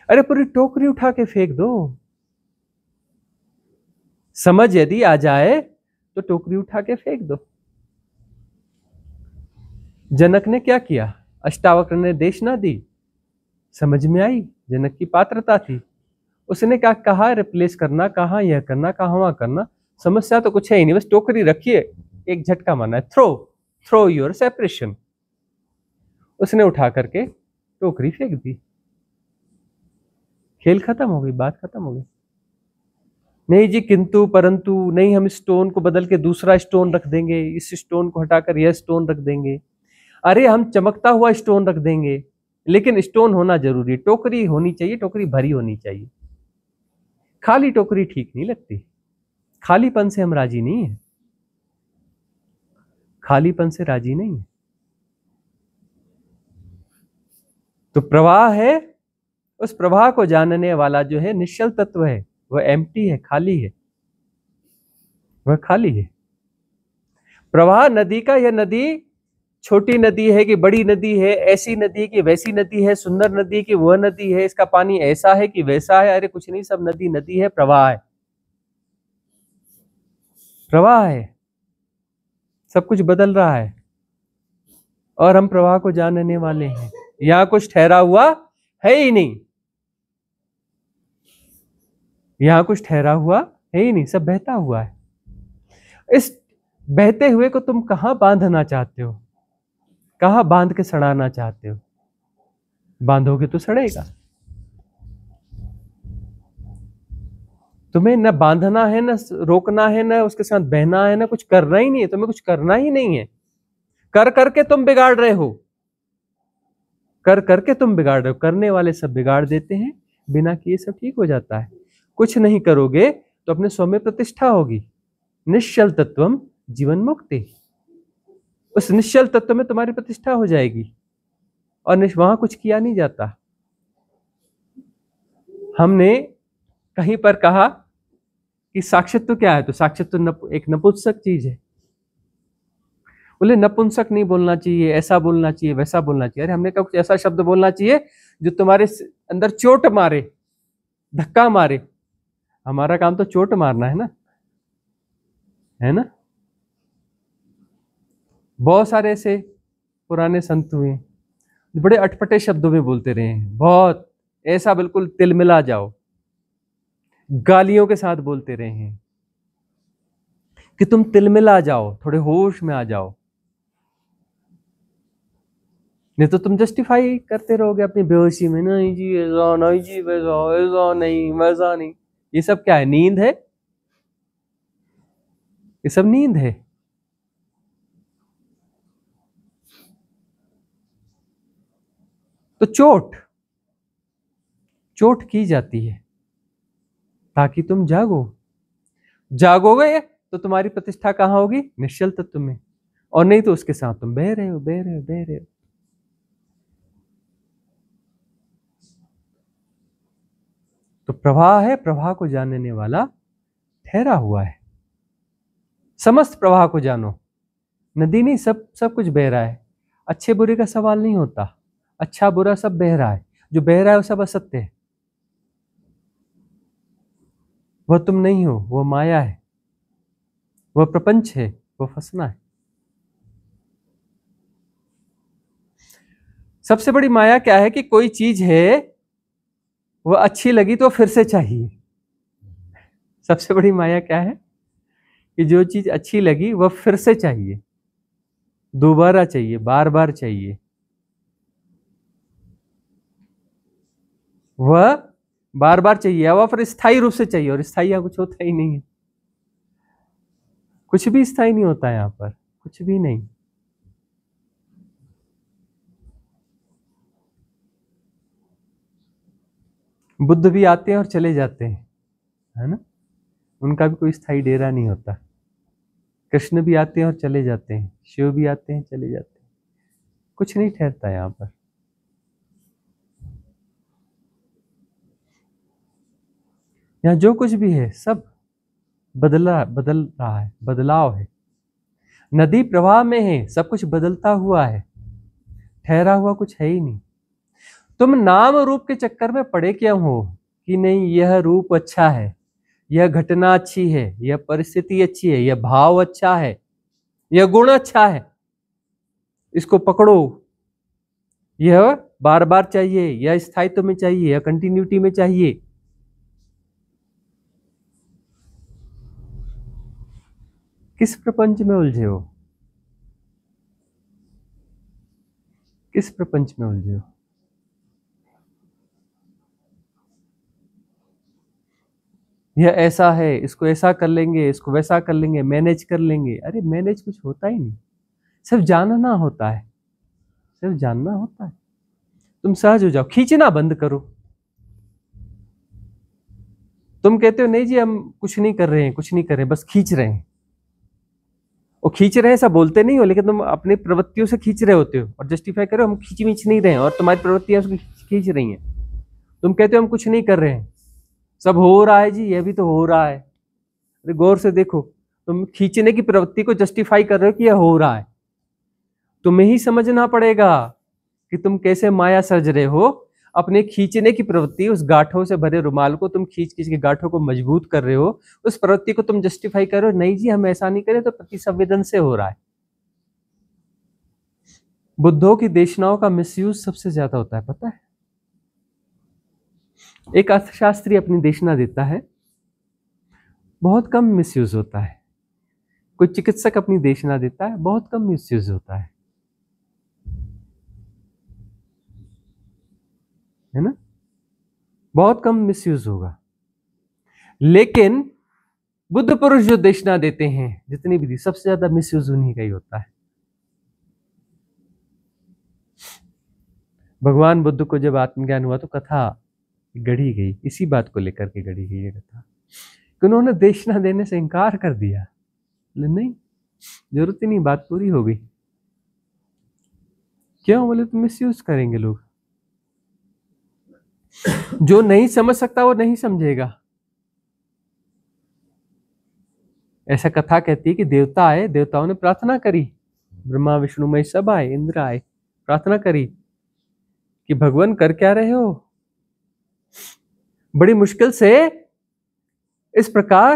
अरे पूरी टोकरी उठा के फेंक दो। समझ यदि आ जाए तो टोकरी उठा के फेंक दो। जनक ने क्या किया? अष्टावक्र ने देश ना दी, समझ में आई, जनक की पात्रता थी, उसने क्या कहा? रिप्लेस करना, कहा यह करना, कहा वहां करना। समस्या तो कुछ है ही नहीं, बस टोकरी रखिए, एक झटका मारना है, थ्रो थ्रो योर सेपरेशन। उसने उठा करके टोकरी फेंक दी, खेल खत्म हो गई, बात खत्म हो गई। नहीं जी किंतु परंतु, नहीं हम स्टोन को बदल के दूसरा स्टोन रख देंगे, इस स्टोन को हटाकर यह स्टोन रख देंगे। अरे हम चमकता हुआ स्टोन रख देंगे, लेकिन स्टोन होना जरूरी, टोकरी होनी चाहिए, टोकरी भरी होनी चाहिए। खाली टोकरी ठीक नहीं लगती, खालीपन से हम राजी नहीं है, खालीपन से राजी नहीं है। तो प्रवाह है, उस प्रवाह को जानने वाला जो है निश्चल तत्व है, वह एम्प्टी है, खाली है, वह खाली है। प्रवाह नदी का, यह नदी छोटी नदी है कि बड़ी नदी है, ऐसी नदी की वैसी नदी है, सुंदर नदी की वह नदी है, इसका पानी ऐसा है कि वैसा है, अरे कुछ नहीं, सब नदी नदी है, प्रवाह है, प्रवाह है, सब कुछ बदल रहा है और हम प्रवाह को जानने वाले हैं। यहां कुछ ठहरा हुआ है ही नहीं, यहां कुछ ठहरा हुआ है ही नहीं, सब बहता हुआ है। इस बहते हुए को तुम कहां बांधना चाहते हो, कहां बांध के सड़ाना चाहते हो? बांधोगे तो सड़ेगा। तुम्हें न बांधना है, न रोकना है, न उसके साथ बहना है, न कुछ करना ही नहीं है, तुम्हें कुछ करना ही नहीं है। कर करके तुम बिगाड़ रहे हो, कर करके तुम बिगाड़ रहे हो, करने वाले सब बिगाड़ देते हैं, बिना किए सब ठीक हो जाता है। कुछ नहीं करोगे तो अपने स्व में प्रतिष्ठा होगी। निश्चल तत्वम जीवन मुक्ति, उस निश्चल तत्व में तुम्हारी प्रतिष्ठा हो जाएगी और वहां कुछ किया नहीं जाता। हमने कहीं पर कहा कि साक्षित्व क्या है, तो साक्षित्व एक नपुंसक चीज है। बोले नपुंसक नहीं बोलना चाहिए, ऐसा बोलना चाहिए, वैसा बोलना चाहिए। अरे हमने कहा कुछ ऐसा शब्द बोलना चाहिए जो तुम्हारे अंदर चोट मारे, धक्का मारे। हमारा काम तो चोट मारना है ना, है ना। बहुत सारे ऐसे पुराने संत हुए बड़े अटपटे शब्दों में बोलते रहे हैं, बहुत ऐसा बिल्कुल तिलमिला जाओ, गालियों के साथ बोलते रहे हैं कि तुम तिलमिला जाओ, थोड़े होश में आ जाओ, नहीं तो तुम जस्टिफाई करते रहोगे अपनी बेहोशी में, नहीं जी ऐसा, नहीं जी वैसा, ऐसा नहीं, वैसा नहीं। ये सब क्या है? नींद है, ये सब नींद है। तो चोट की जाती है ताकि तुम जागो। जागोगे तो तुम्हारी प्रतिष्ठा कहां होगी? निश्चल तत्व में, और नहीं तो उसके साथ तुम बह रहे हो, बह रहे हो, बह रहे हो। तो प्रवाह है, प्रवाह को जानने वाला ठहरा हुआ है। समस्त प्रवाह को जानो, नदी नहीं, सब कुछ बह रहा है। अच्छे बुरे का सवाल नहीं होता, अच्छा बुरा सब बह रहा है, जो बह रहा है वो सब असत्य है, वह तुम नहीं हो, वह माया है, वह प्रपंच है, वह फंसना है। सबसे बड़ी माया क्या है कि कोई चीज है, वह अच्छी लगी तो फिर से चाहिए। सबसे बड़ी माया क्या है कि जो चीज अच्छी लगी वह फिर से चाहिए, दोबारा चाहिए, बार बार चाहिए। वह बार बार चाहिए, वह फिर स्थायी रूप से चाहिए, और स्थायी यहां कुछ होता ही नहीं है, कुछ भी स्थायी नहीं होता यहां पर, कुछ भी नहीं। बुद्ध भी आते हैं और चले जाते हैं, है ना, उनका भी कोई स्थायी डेरा नहीं होता। कृष्ण भी आते हैं और चले जाते हैं, शिव भी आते हैं, चले जाते हैं, कुछ नहीं ठहरता यहां पर। यहां जो कुछ भी है सब बदल रहा है, बदलाव है। नदी प्रवाह में है, सब कुछ बदलता हुआ है, ठहरा हुआ कुछ है ही नहीं। तुम नाम रूप के चक्कर में पड़े क्यों हो कि नहीं यह रूप अच्छा है, यह घटना अच्छी है, यह परिस्थिति अच्छी है, यह भाव अच्छा है, यह गुण अच्छा है, इसको पकड़ो, यह बार बार चाहिए, यह स्थायित्व में चाहिए, यह कंटिन्यूटी में चाहिए। किस प्रपंच में उलझे हो, किस प्रपंच में उलझे हो? यह ऐसा है, इसको ऐसा कर लेंगे, इसको वैसा कर लेंगे, मैनेज कर लेंगे। अरे मैनेज कुछ होता ही नहीं, सिर्फ जानना होता है, सिर्फ जानना होता है। तुम सहज हो जाओ, खींचना बंद करो। तुम कहते हो नहीं जी हम कुछ नहीं कर रहे हैं, कुछ नहीं कर रहे हैं, बस खींच रहे हैं। वो खींच रहे हैं ऐसा बोलते नहीं हो, लेकिन तुम अपनी प्रवृत्तियों से खींच रहे होते हो और जस्टिफाई करो हम खींच मीच नहीं रहे हैं, और तुम्हारी प्रवृत्तियां उसको खींच रही हैं। तुम कहते हो हम कुछ नहीं कर रहे हैं, सब हो रहा है जी, ये भी तो हो रहा है। अरे गौर से देखो, तुम खींचने की प्रवृत्ति को जस्टिफाई कर रहे हो कि यह हो रहा है। तुम्हें ही समझना पड़ेगा कि तुम कैसे माया सर्ज रहे हो। अपने खींचने की प्रवृत्ति, उस गांठों से भरे रुमाल को तुम खींच खींच के गांठों को मजबूत कर रहे हो, उस प्रवृत्ति को तुम जस्टिफाई कर रहे हो, नहीं जी हम ऐसा नहीं करें, तो प्रतिसंवेदन से हो रहा है। बुद्धों की देशनाओं का मिसयूज सबसे ज्यादा होता है, पता है। एक अर्थशास्त्री अपनी देशना देता है, बहुत कम मिसयूज होता है। कोई चिकित्सक अपनी देशना देता है, बहुत कम मिसयूज होता है ना, बहुत कम मिसयूज होगा। लेकिन बुद्ध पुरुष जो देशना देते हैं, जितनी भी दी, सबसे ज्यादा मिसयूज उन्हीं का ही होता है। भगवान बुद्ध को जब आत्मज्ञान हुआ तो कथा गढ़ी गई, इसी बात को लेकर के गढ़ी गई ये कथा कि उन्होंने देशना देने से इनकार कर दिया। नहीं, जरूरत ही नहीं, बात पूरी हो गई। क्यों? बोले तो मिसयूज करेंगे लोग। जो नहीं समझ सकता वो नहीं समझेगा। ऐसा कथा कहती है कि देवता आए, देवताओं ने प्रार्थना करी, ब्रह्मा विष्णु महेश सब आए, इंद्र आए, प्रार्थना करी कि भगवान कर क्या रहे हो, बड़ी मुश्किल से इस प्रकार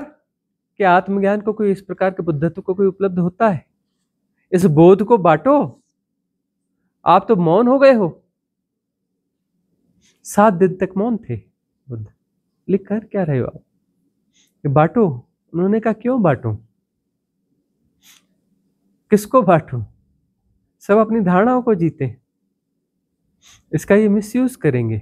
के आत्मज्ञान को कोई, इस प्रकार के बुद्धत्व को कोई उपलब्ध होता है, इस बोध को बांटो। आप तो मौन हो गए हो। 7 दिन तक मौन थे बुद्ध। लिख कर क्या रहे हो आप, कि बांटो। उन्होंने कहा क्यों बांटो, किसको बांटो, सब अपनी धारणाओं को जीते, इसका ये मिसयूज करेंगे।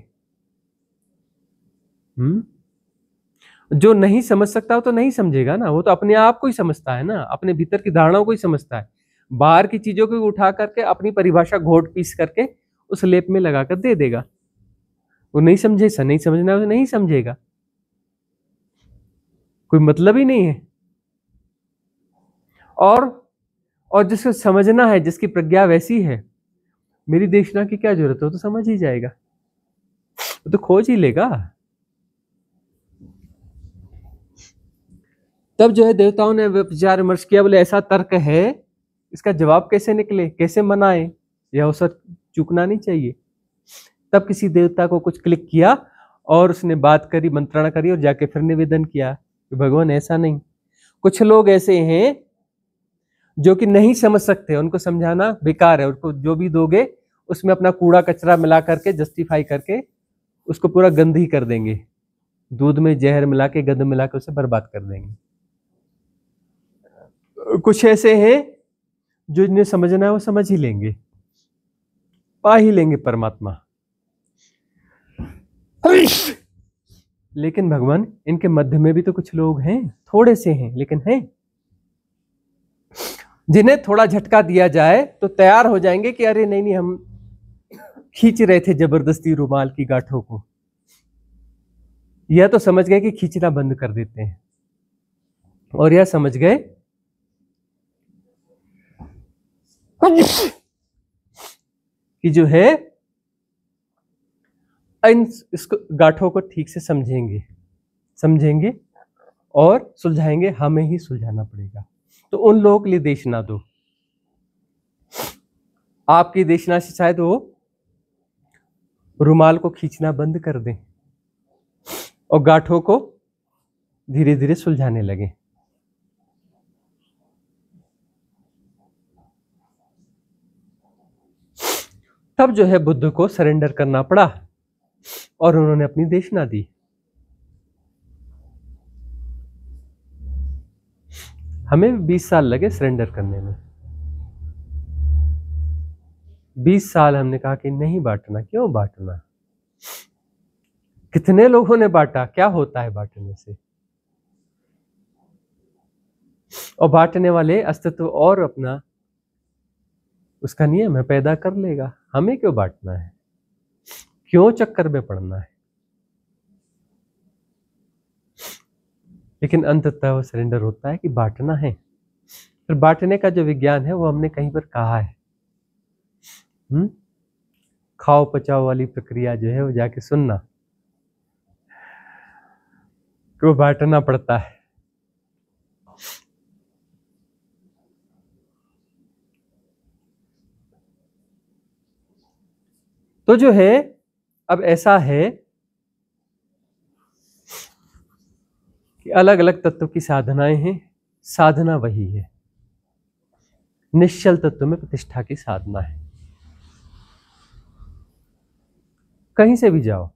जो नहीं समझ सकता वो तो नहीं समझेगा ना, वो तो अपने आप को ही समझता है ना, अपने भीतर की धारणाओं को ही समझता है। बाहर की चीजों को उठा करके अपनी परिभाषा घोट पीस करके उस लेप में लगाकर दे देगा। वो नहीं समझे, ऐसा नहीं समझना, वो नहीं समझेगा, कोई मतलब ही नहीं है। और जिसको समझना है, जिसकी प्रज्ञा वैसी है, मेरी देशना की क्या जरूरत है, तो समझ ही जाएगा, वो तो खोज ही लेगा। तब जो है देवताओं ने विचार विमर्श किया, बोले ऐसा तर्क है, इसका जवाब कैसे निकले, कैसे मनाए, यह अवसर चूकना नहीं चाहिए। तब किसी देवता को कुछ क्लिक किया और उसने बात करी, मंत्रणा करी और जाके फिर निवेदन किया कि भगवान ऐसा नहीं। कुछ लोग ऐसे हैं जो कि नहीं समझ सकते, उनको समझाना बेकार है, उनको जो भी दोगे उसमें अपना कूड़ा कचरा मिला करके, जस्टिफाई करके उसको पूरा गंद ही कर देंगे, दूध में जहर मिला के, गंद मिला के उसे बर्बाद कर देंगे। कुछ ऐसे हैं जो इन्हें समझना है वो समझ ही लेंगे, पा ही लेंगे परमात्मा। लेकिन भगवान, इनके मध्य में भी तो कुछ लोग हैं, थोड़े से हैं लेकिन हैं, जिन्हें थोड़ा झटका दिया जाए तो तैयार हो जाएंगे कि अरे नहीं नहीं, हम खींच रहे थे जबरदस्ती रुमाल की गांठों को, यह तो समझ गए कि खींचना बंद कर देते हैं, और यह समझ गए कि जो है इसको गांठों को ठीक से समझेंगे और सुलझाएंगे, हमें ही सुलझाना पड़ेगा। तो उन लोगों के लिए देशना दो। आपकी देशना से शायद वो रुमाल को खींचना बंद कर दें और गांठों को धीरे धीरे सुलझाने लगे। तब जो है बुद्ध को सरेंडर करना पड़ा और उन्होंने अपनी देशना दी। हमें 20 साल लगे सरेंडर करने में। 20 साल हमने कहा कि नहीं बांटना, क्यों बांटना, कितने लोगों ने बांटा, क्या होता है बांटने से, और बांटने वाले अस्तित्व और अपना उसका नियम है, पैदा कर लेगा, हमें क्यों बांटना है, क्यों चक्कर में पड़ना है। लेकिन अंततः वो सरेंडर होता है कि बांटना है, फिर बांटने का जो विज्ञान है वो हमने कहीं पर कहा है। खाओ पचाओ वाली प्रक्रिया जो है वो जाके सुनना, कि वो बांटना पड़ता है। तो जो है अब ऐसा है कि अलग अलग तत्व की साधनाएं हैं, साधना वही है, निश्चल तत्व में प्रतिष्ठा की साधना है। कहीं से भी जाओ,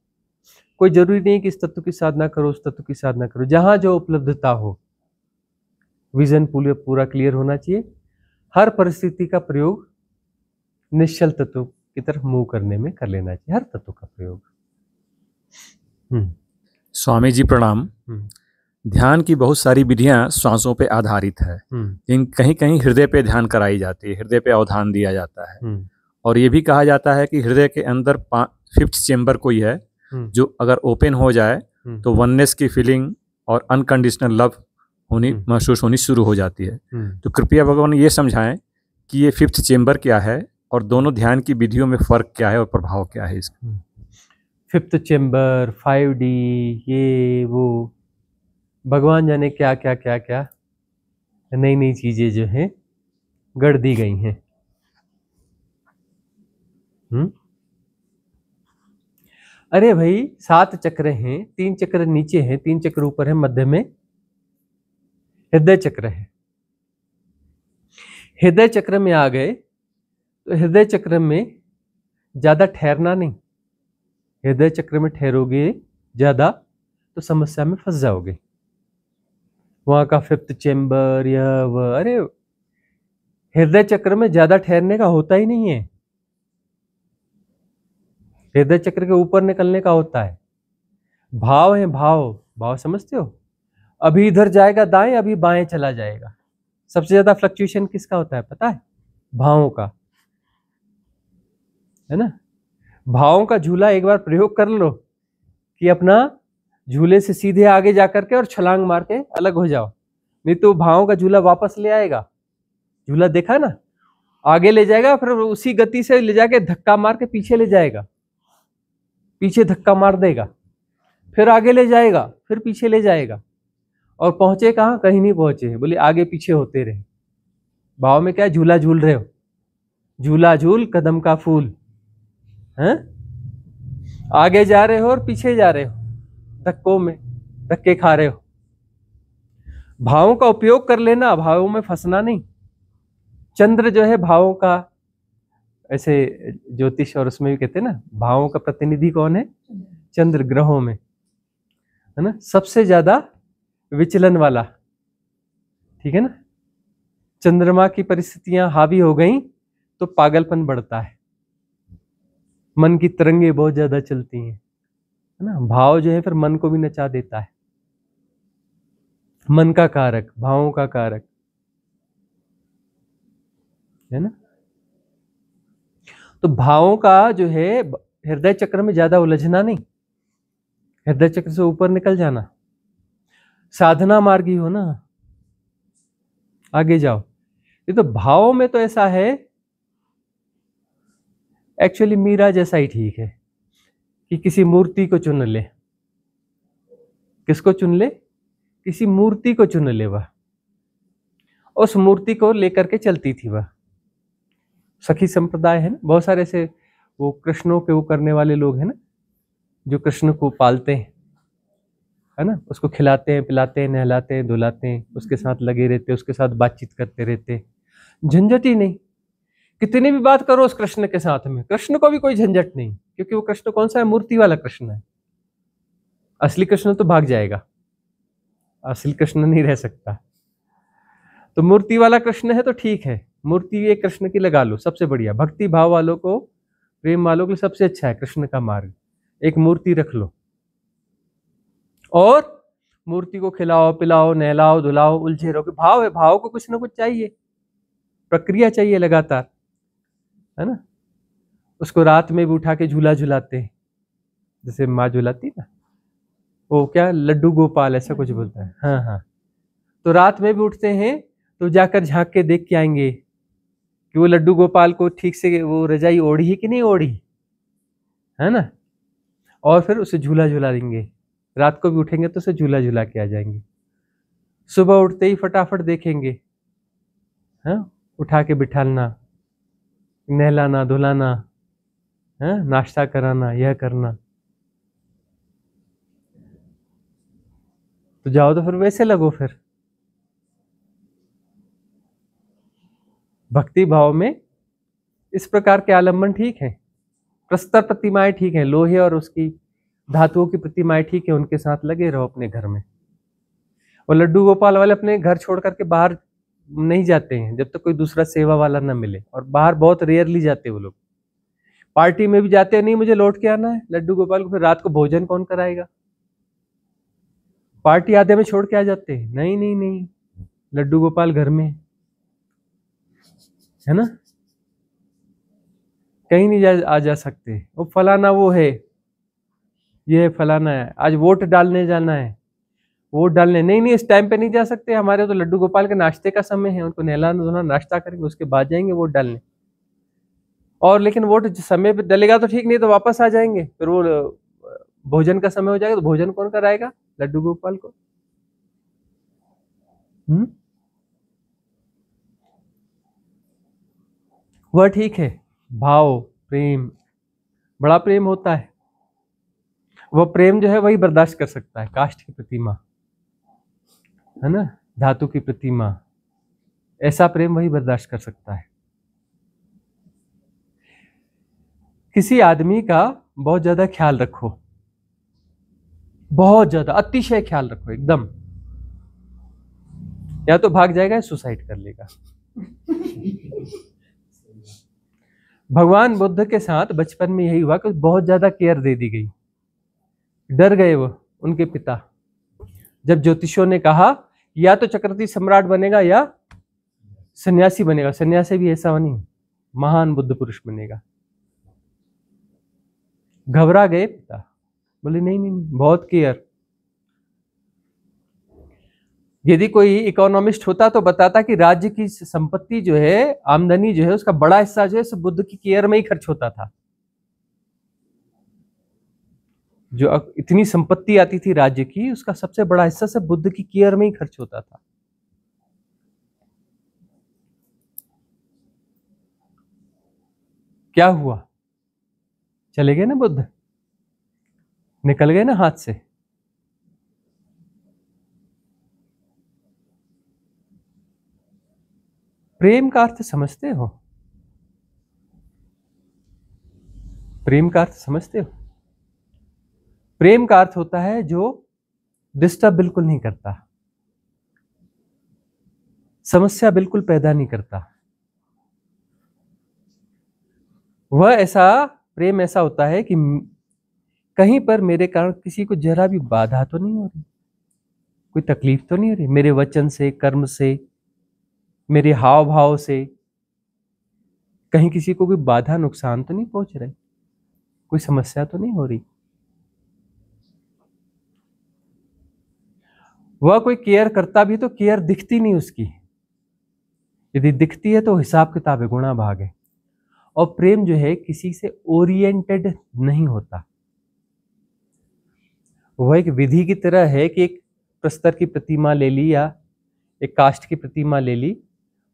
कोई जरूरी नहीं कि इस तत्व की साधना करो, उस तत्व की साधना करो, जहां जो उपलब्धता हो। विजन पूरा क्लियर होना चाहिए। हर परिस्थिति का प्रयोग निश्चल तत्व की तरफ मूव करने में कर लेना चाहिए, हर तत्व का प्रयोग। स्वामी जी प्रणाम। ध्यान की बहुत सारी विधियां श्वासों पे आधारित है, लेकिन कहीं कहीं हृदय पे ध्यान कराई जाती है, हृदय पे अवधान दिया जाता है। और ये भी कहा जाता है कि हृदय के अंदर 5th चेंबर कोई है जो अगर ओपन हो जाए तो वननेस की फीलिंग और अनकंडीशनल लव महसूस होनी शुरू हो जाती है। तो कृपया भगवान ये समझाएं कि ये 5th चेंबर क्या है और दोनों ध्यान की विधियों में फर्क क्या है और प्रभाव क्या है इसका। 5th चेंबर, 5D, ये वो भगवान जाने क्या क्या क्या क्या नई नई चीजें जो हैं गढ़ दी गई हैं। अरे भाई 7 चक्र हैं, 3 चक्र नीचे हैं, 3 चक्र ऊपर है, मध्य में हृदय चक्र है। हृदय चक्र में आ गए तो हृदय चक्र में ज्यादा ठहरना नहीं। हृदय चक्र में ठहरोगे ज्यादा तो समस्या में फंस जाओगे। वहां का 5th चेंबर यह वह, अरे हृदय चक्र में ज्यादा ठहरने का होता ही नहीं है। हृदय चक्र के ऊपर निकलने का होता है। भाव है, भाव भाव समझते हो? अभी इधर जाएगा दाएं, अभी बाएं चला जाएगा। सबसे ज्यादा फ्लक्चुएशन किसका होता है पता है? भावों का, है ना। भावों का झूला एक बार प्रयोग कर लो कि अपना झूले से सीधे आगे जाकर के और छलांग मार के अलग हो जाओ, नहीं तो भावों का झूला वापस ले आएगा। झूला देखा ना, आगे ले जाएगा फिर उसी गति से ले जाके धक्का मार के पीछे ले जाएगा, पीछे धक्का मार देगा, फिर आगे ले जाएगा, फिर पीछे ले जाएगा, और पहुंचे कहाँ? कहीं नहीं पहुंचे, बोले आगे पीछे होते रहे। भाव में क्या है? झूला झूल रहे हो, झूला झूल कदम का फूल है। आगे जा रहे हो और पीछे जा रहे हो, धक्कों में धक्के खा रहे हो। भावों का उपयोग कर लेना, भावों में फंसना नहीं। चंद्र जो है भावों का, ऐसे ज्योतिष और उसमें भी कहते हैं ना, भावों का प्रतिनिधि कौन है? चंद्र, ग्रहों में, है ना, सबसे ज्यादा विचलन वाला, ठीक है ना। चंद्रमा की परिस्थितियां हावी हो गई तो पागलपन बढ़ता है, मन की तरंगे बहुत ज्यादा चलती हैं, है ना। भाव जो है फिर मन को भी नचा देता है, मन का कारक, भावों का कारक, है ना। तो भावों का जो है हृदय चक्र में ज्यादा उलझना नहीं, हृदय चक्र से ऊपर निकल जाना। साधना मार्गी हो ना, आगे जाओ। ये तो भावों में तो ऐसा है, एक्चुअली मीरा जैसा ही ठीक है कि किसी मूर्ति को चुन ले। किसको चुन ले? किसी मूर्ति को चुन ले। वह उस मूर्ति को लेकर के चलती थी। वह सखी संप्रदाय है ना, बहुत सारे ऐसे वो कृष्णों के वो करने वाले लोग हैं ना, जो कृष्ण को पालते हैं, है ना, उसको खिलाते हैं, पिलाते हैं, नहलाते हैं, धुलाते हैं, उसके साथ लगे रहते, उसके साथ बातचीत करते रहते, झंझट ही नहीं। कितनी भी बात करो उस कृष्ण के साथ में, कृष्ण को भी कोई झंझट नहीं, क्योंकि वो कृष्ण कौन सा है? मूर्ति वाला कृष्ण है। असली कृष्ण तो भाग जाएगा, असली कृष्ण नहीं रह सकता। तो मूर्ति वाला कृष्ण है तो ठीक है, मूर्ति एक कृष्ण की लगा लो, सबसे बढ़िया। भक्ति भाव वालों को, प्रेम वालों के लिए सबसे अच्छा है कृष्ण का मार्ग, एक मूर्ति रख लो और मूर्ति को खिलाओ, पिलाओ, नहलाओ, धुलाओ, उलझे रहो। भाव है, भाव को कुछ ना कुछ चाहिए, प्रक्रिया चाहिए लगातार, है ना। उसको रात में भी उठा के झूला झुलाते हैं, जैसे माँ झुलाती ना, वो क्या लड्डू गोपाल ऐसा कुछ बोलता है, हाँ हाँ। तो रात में भी उठते हैं तो जाकर झांक के देख के आएंगे कि वो लड्डू गोपाल को ठीक से वो रजाई ओढ़ी है कि नहीं ओढ़ी, है ना। और फिर उसे झूला झूला देंगे, रात को भी उठेंगे तो उसे झूला झूला के आ जाएंगे। सुबह उठते ही फटाफट देखेंगे, हाँ, उठा के बिठाना, नहलाना धुलाना, हाँ, नाश्ता कराना, यह करना। तो जाओ तो फिर वैसे लगो। फिर भक्ति भाव में इस प्रकार के आलम्बन ठीक है, प्रस्तर प्रतिमाएं ठीक है, लोहे और उसकी धातुओं की प्रतिमाएं ठीक है, उनके साथ लगे रहो अपने घर में। और लड्डू गोपाल वाले अपने घर छोड़ करके बाहर नहीं जाते हैं जब तक कोई दूसरा सेवा वाला ना मिले, और बाहर बहुत रेयरली जाते वो लोग। पार्टी में भी जाते हैं, नहीं मुझे लौट के आना है लड्डू गोपाल को, फिर रात को भोजन कौन कराएगा। पार्टी आधे में छोड़ के आ जाते हैं, नहीं नहीं नहीं, लड्डू गोपाल घर में है ना, कहीं नहीं आ जा सकते। वो फलाना वो है, ये फलाना है, आज वोट डालने जाना है, वोट डालने, नहीं नहीं इस टाइम पे नहीं जा सकते, हमारे तो लड्डू गोपाल के नाश्ते का समय है, उनको नहलाना धोना, नाश्ता करेंगे, उसके बाद जाएंगे वोट डालने। और लेकिन वोट समय पे डलेगा तो ठीक, नहीं तो वापस आ जाएंगे, फिर वो भोजन का समय हो जाएगा तो भोजन कौन कराएगा, लड्डू गोपाल को। वह ठीक है, भाव प्रेम, बड़ा प्रेम होता है, वह प्रेम जो है वही बर्दाश्त कर सकता है। काष्ठ की प्रतिमा है ना, धातु की प्रतिमा, ऐसा प्रेम वही बर्दाश्त कर सकता है। किसी आदमी का बहुत ज्यादा ख्याल रखो, बहुत ज्यादा अतिशय ख्याल रखो एकदम, या तो भाग जाएगा या सुसाइड कर लेगा। भगवान बुद्ध के साथ बचपन में यही हुआ कि बहुत ज्यादा केयर दे दी गई, डर गए वो उनके पिता, जब ज्योतिषियों ने कहा या तो चक्रवर्ती सम्राट बनेगा या सन्यासी बनेगा, सन्यासी भी ऐसा नहीं, महान बुद्ध पुरुष बनेगा। घबरा गए पिता, बोले नहीं नहीं, बहुत केयर। यदि कोई इकोनॉमिस्ट होता तो बताता कि राज्य की संपत्ति जो है, आमदनी जो है, उसका बड़ा हिस्सा जो है सब बुद्ध की केयर में ही खर्च होता था। जो इतनी संपत्ति आती थी राज्य की, उसका सबसे बड़ा हिस्सा सब बुद्ध की केयर में ही खर्च होता था। क्या हुआ, चले गए ना बुद्ध, निकल गए ना हाथ से। प्रेम का अर्थ समझते हो, प्रेम का अर्थ समझते हो। प्रेम का अर्थ होता है जो डिस्टर्ब बिल्कुल नहीं करता, समस्या बिल्कुल पैदा नहीं करता। वह ऐसा प्रेम ऐसा होता है कि कहीं पर मेरे कारण किसी को जरा भी बाधा तो नहीं हो रही, कोई तकलीफ तो नहीं हो रही, मेरे वचन से, कर्म से, मेरे हाव भाव से कहीं किसी को कोई बाधा नुकसान तो नहीं पहुंच रही, कोई समस्या तो नहीं हो रही। वह कोई केयर करता भी तो केयर दिखती नहीं उसकी, यदि दिखती है तो हिसाब किताब है, गुणा भाग है। और प्रेम जो है किसी से ओरिएंटेड नहीं होता, वह एक विधि की तरह है कि एक प्रस्तर की प्रतिमा ले ली या एक काष्ठ की प्रतिमा ले ली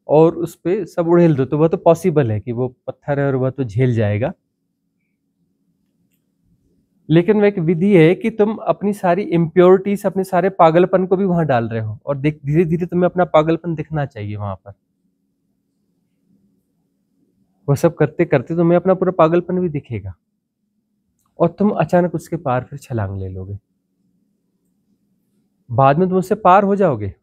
और उस पर सब उड़ेल दो, तो वह तो पॉसिबल है कि वो पत्थर है और वह तो झेल जाएगा। लेकिन वह एक विधि है कि तुम अपनी सारी इम्प्योरिटीज, अपने सारे पागलपन को भी वहां डाल रहे हो, और धीरे धीरे तुम्हें अपना पागलपन दिखना चाहिए वहां पर। वह सब करते करते तुम्हें अपना पूरा पागलपन भी दिखेगा और तुम अचानक उसके पार फिर छलांग ले लोगे। बाद में तुम उससे पार हो जाओगे।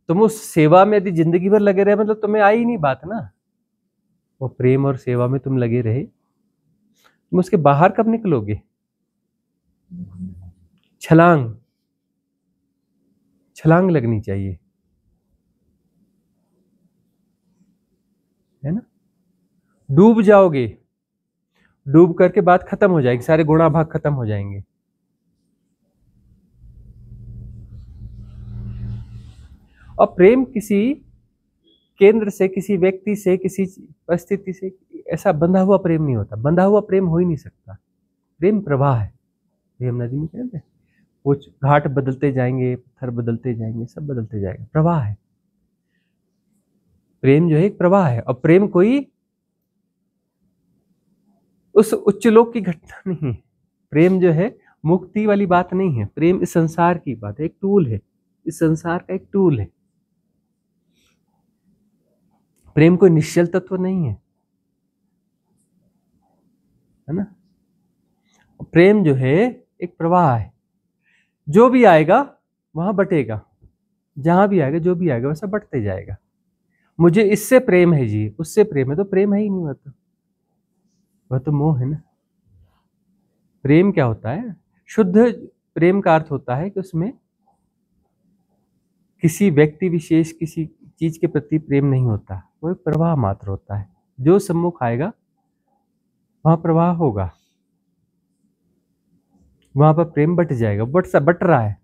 तुम उस सेवा में यदि जिंदगी भर लगे रहे, मतलब तुम्हें आई नहीं बात ना, वो प्रेम और सेवा में तुम लगे रहे, तुम उसके बाहर कब निकलोगे? छलांग, छलांग लगनी चाहिए, है ना। डूब जाओगे, डूब करके बात खत्म हो जाएगी, सारे गुणा भाग खत्म हो जाएंगे। और प्रेम किसी केंद्र से, किसी व्यक्ति से, किसी परिस्थिति से ऐसा बंधा हुआ प्रेम नहीं होता। बंधा हुआ प्रेम हो ही नहीं सकता। प्रेम प्रवाह है। ये हम नदी में कहते हैं, वो घाट बदलते जाएंगे, पत्थर बदलते जाएंगे, सब बदलते जाएगा। प्रवाह है प्रेम, जो है एक प्रवाह है। और प्रेम कोई उस उच्च लोक की घटना नहीं है। प्रेम जो है मुक्ति वाली बात नहीं है। प्रेम इस संसार की बात है, एक टूल है, इस संसार का एक टूल है। प्रेम कोई निश्चल तत्व नहीं है ना। प्रेम जो है एक प्रवाह है, जो भी आएगा वहां बटेगा, जहां भी आएगा जो भी आएगा वैसा बटते जाएगा। मुझे इससे प्रेम है जी, उससे प्रेम है, तो प्रेम है ही नहीं। वह तो मोह है ना। प्रेम क्या होता है? शुद्ध प्रेम का अर्थ होता है कि उसमें किसी व्यक्ति विशेष, किसी चीज के प्रति प्रेम नहीं होता, वो एक प्रवाह मात्र होता है। जो सम्मुख आएगा वहां प्रवाह होगा, वहां पर प्रेम बट जाएगा। बट रहा है।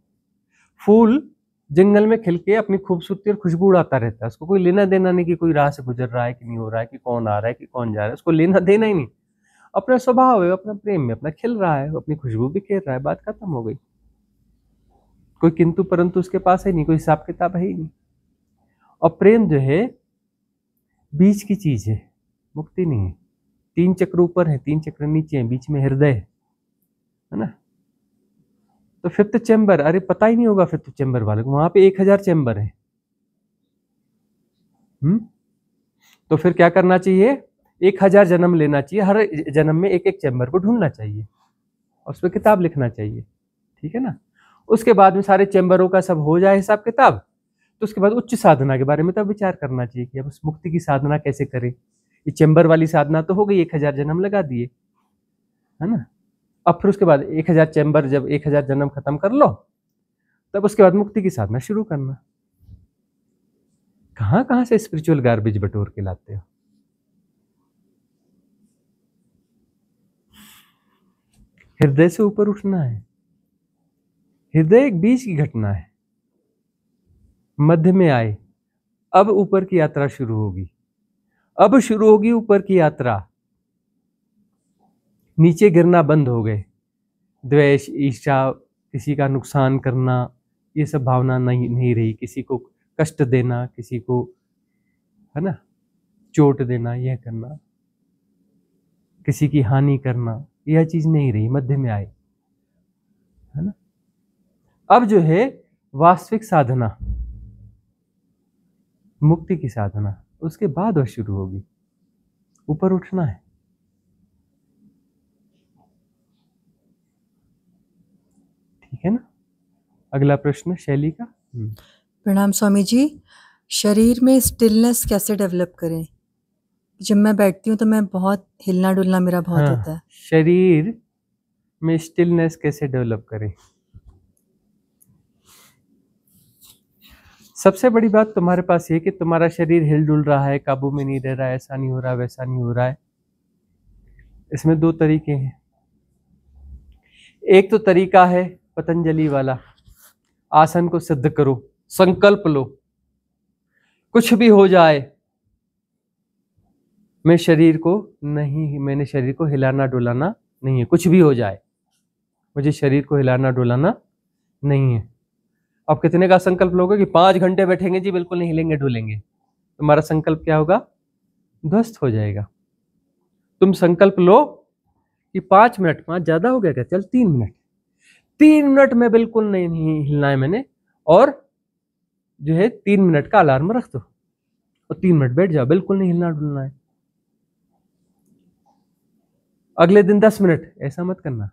फूल जंगल में खिल के अपनी खूबसूरती और खुशबू उड़ाता रहता है, उसको कोई लेना देना नहीं कि कोई राह से गुजर रहा है कि नहीं हो रहा है, कि कौन आ रहा है कि कौन जा रहा है, उसको लेना देना ही नहीं। अपना स्वभाव है, अपना प्रेम में अपना खिल रहा है, अपनी खुशबू बिखेर रहा है, बात खत्म हो गई। कोई किंतु परंतु उसके पास है नहीं, कोई हिसाब किताब है ही नहीं। और प्रेम जो है बीच की चीज है, मुक्ति नहीं है। 3 चक्र ऊपर है, 3 चक्र नीचे है, बीच में हृदय है ना। तो 5th चैम्बर, अरे पता ही नहीं होगा 5th चैम्बर वाले को, वहां पे 1000 चैम्बर है। तो फिर क्या करना चाहिए? 1000 जन्म लेना चाहिए, हर जन्म में एक एक चैम्बर को ढूंढना चाहिए और उस पर किताब लिखना चाहिए, ठीक है ना। उसके बाद में सारे चैम्बरों का सब हो जाए हिसाब किताब, तो उसके बाद उच्च साधना के बारे में तब विचार करना चाहिए कि अब उस मुक्ति की साधना कैसे करें। ये चैम्बर वाली साधना तो हो गई, 1000 जन्म लगा दिए, है ना। अब फिर उसके बाद 1000 चैम्बर, जब 1000 जन्म खत्म कर लो, तब उसके बाद मुक्ति की साधना शुरू करना। कहां कहां से स्पिरिचुअल गार्बेज बटोर के लाते हो? हृदय से ऊपर उठना है। हृदय एक बीच की घटना है, मध्य में आए, अब ऊपर की यात्रा शुरू होगी। अब शुरू होगी ऊपर की यात्रा। नीचे गिरना बंद हो गए। द्वेष, ईर्ष्या, किसी का नुकसान करना, ये सब भावना नहीं रही। किसी को कष्ट देना, किसी को, है ना, चोट देना, यह करना, किसी की हानि करना, यह चीज नहीं रही। मध्य में आए, है ना। अब जो है वास्तविक साधना, मुक्ति की साधना, उसके बाद वह शुरू होगी। ऊपर उठना है। ठीक है ना। अगला प्रश्न शैली का। प्रणाम स्वामी जी। शरीर में स्टिलनेस कैसे डेवलप करें? जब मैं बैठती हूँ तो मैं बहुत हिलना डुलना मेरा बहुत होता है। शरीर में स्टिलनेस कैसे डेवलप करें? सबसे बड़ी बात तुम्हारे पास ये कि तुम्हारा शरीर हिल डुल रहा है, काबू में नहीं रह रहा है, ऐसा नहीं हो रहा, वैसा नहीं हो रहा है। इसमें 2 तरीके हैं। एक तो तरीका है पतंजलि वाला, आसन को सिद्ध करो, संकल्प लो, कुछ भी हो जाए मैंने शरीर को हिलाना डुलाना नहीं है। कुछ भी हो जाए मुझे शरीर को हिलाना डुलाना नहीं है। अब कितने का संकल्प लोगे कि 5 घंटे बैठेंगे जी, बिल्कुल नहीं हिलेंगे डुलेंगे? तुम्हारा संकल्प क्या होगा? ध्वस्त हो जाएगा। तुम संकल्प लो कि 5 मिनट, 5 ज्यादा हो गया क्या, चल 3 मिनट, 3 मिनट में बिल्कुल नहीं हिलना है मैंने, और जो है 3 मिनट का अलार्म रख दो और 3 मिनट बैठ जाओ, बिल्कुल नहीं हिलना डुलना है। अगले दिन 10 मिनट, ऐसा मत करना।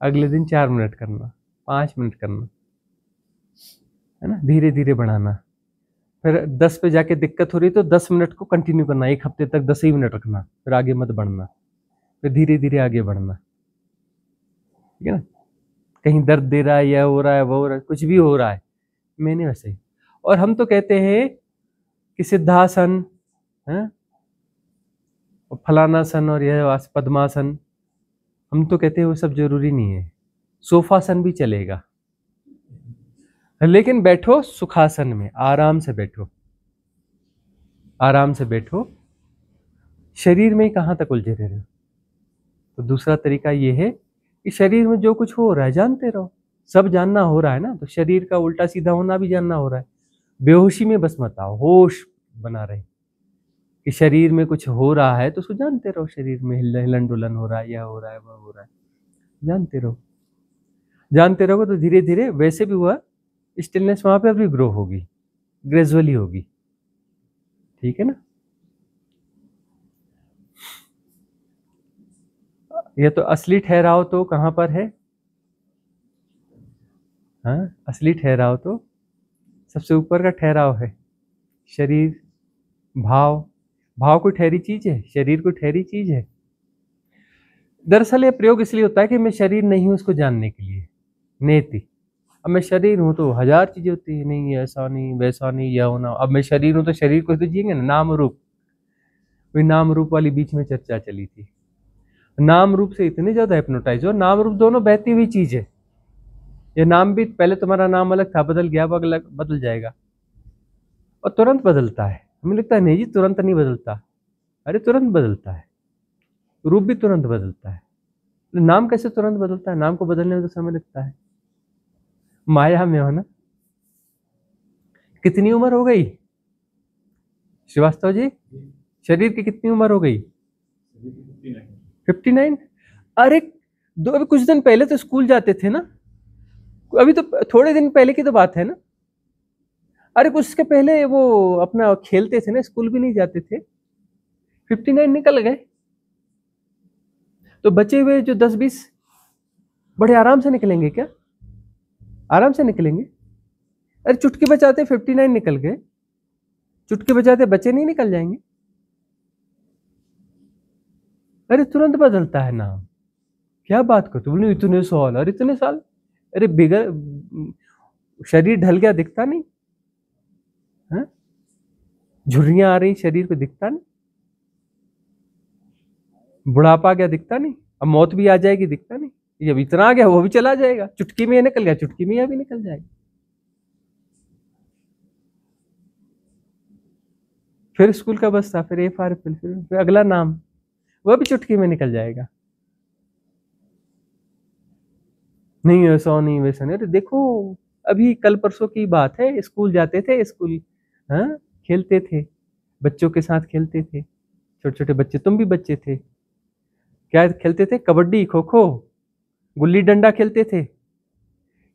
अगले दिन 4 मिनट करना, 5 मिनट करना, है ना, धीरे धीरे बढ़ाना। फिर 10 पे जाके दिक्कत हो रही तो 10 मिनट को कंटिन्यू करना, 1 हफ्ते तक 10 ही मिनट रखना, फिर आगे मत बढ़ना, फिर धीरे धीरे आगे बढ़ना, ठीक है ना। कहीं दर्द दे रहा है, यह हो रहा है, वो हो रहा है, कुछ भी हो रहा है, मैंने वैसे ही। और हम तो कहते हैं कि सिद्धासन है, फलानासन और यह पद्मासन, हम तो कहते हैं वो सब जरूरी नहीं है। सोफासन भी चलेगा, लेकिन बैठो सुखासन में, आराम से बैठो, आराम से बैठो, शरीर में ही कहाँ तक उलझे रह रहे हो। तो दूसरा तरीका ये है कि शरीर में जो कुछ हो रहा है जानते रहो, सब जानना हो रहा है ना, तो शरीर का उल्टा सीधा होना भी जानना हो रहा है। बेहोशी में बस मत आओ, होश बना रहे कि शरीर में कुछ हो रहा है तो उसको जानते रहो, शरीर में हिलन डुलन हो रहा है, यह हो रहा है, वह हो रहा है, जानते रहो। जानते रहोगे तो धीरे धीरे वैसे भी हुआ स्टिलनेस वहां पे भी ग्रो होगी, ग्रेजुअली होगी, ठीक है ना। ये तो असली ठहराव तो कहाँ पर है? हाँ, असली ठहराव तो सबसे ऊपर का ठहराव है शरीर, भाव। भाव कोई ठहरी चीज है, शरीर कोई ठहरी चीज है। दरअसल ये प्रयोग इसलिए होता है कि मैं शरीर नहीं हूं उसको जानने के लिए, नेति। अब मैं शरीर हूं तो हजार चीजें होती है, नहीं ऐसा नहीं वैसा नहीं, यह होना। अब मैं शरीर हूं तो शरीर को तो जिएंगे ना, नाम रूप। वही नाम रूप वाली बीच में चर्चा चली थी। नाम रूप से इतने ज्यादा हिप्नोटाइज हो, नाम रूप दोनों बहती हुई चीज है। ये नाम भी, पहले तुम्हारा नाम अलग था, बदल गया, अब अलग बदल जाएगा, और तुरंत बदलता है। हमें लगता है नहीं जी तुरंत नहीं बदलता, अरे तुरंत बदलता है। रूप भी तुरंत बदलता है, नाम कैसे तुरंत बदलता है? नाम को बदलने में तो समय लगता है। माया में हो ना। कितनी उम्र हो गई श्रीवास्तव जी? शरीर की कितनी उम्र हो गई? 59। अरे अभी कुछ दिन पहले तो स्कूल जाते थे ना, अभी तो थोड़े दिन पहले की तो बात है ना। अरे कुछ उसके पहले वो अपना खेलते थे ना, स्कूल भी नहीं जाते थे। 59 निकल गए। तो बचे हुए जो 10-20 बड़े आराम से निकलेंगे क्या? आराम से निकलेंगे। अरे चुटकी बजाते 59 निकल गए, चुटकी बजाते बच्चे नहीं निकल जाएंगे? अरे तुरंत बदलता है नाम। क्या बात करते हो? बोले इतने साल, अरे इतने साल, अरे बिगड़ शरीर ढल गया दिखता नहीं है? झुर्रियां आ रही शरीर पे दिखता नहीं, बुढ़ापा आ गया दिखता नहीं, अब मौत भी आ जाएगी दिखता नहीं। जब इतना आ गया वो भी चला जाएगा, चुटकी में निकल गया, चुटकी में भी निकल जाएगा। फिर स्कूल का बस था, फिर एफआर, फिर अगला नाम, वह भी चुटकी में निकल जाएगा। नहीं ऐसा नहीं वैसा नहीं। अरे देखो अभी कल परसों की बात है, स्कूल जाते थे, स्कूल हाँ खेलते थे, बच्चों के साथ खेलते थे, छोटे छोटे बच्चे, तुम भी बच्चे थे। क्या खेलते थे? कबड्डी, खो खो, गुल्ली डंडा खेलते थे।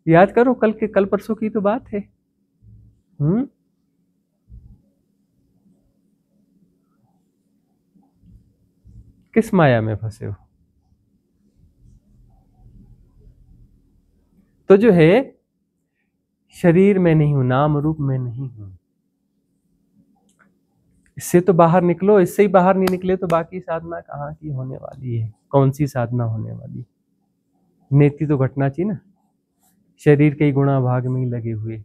याद करो कल परसों की तो बात है। किस माया में फंसे हो? तो जो है शरीर में नहीं हूं, नाम रूप में नहीं हूं, इससे तो बाहर निकलो। इससे ही बाहर नहीं निकले तो बाकी साधना कहाँ की होने वाली है? कौन सी साधना होने वाली? नेति तो घटना चाहिए ना, शरीर के गुणा भाग में ही लगे हुए।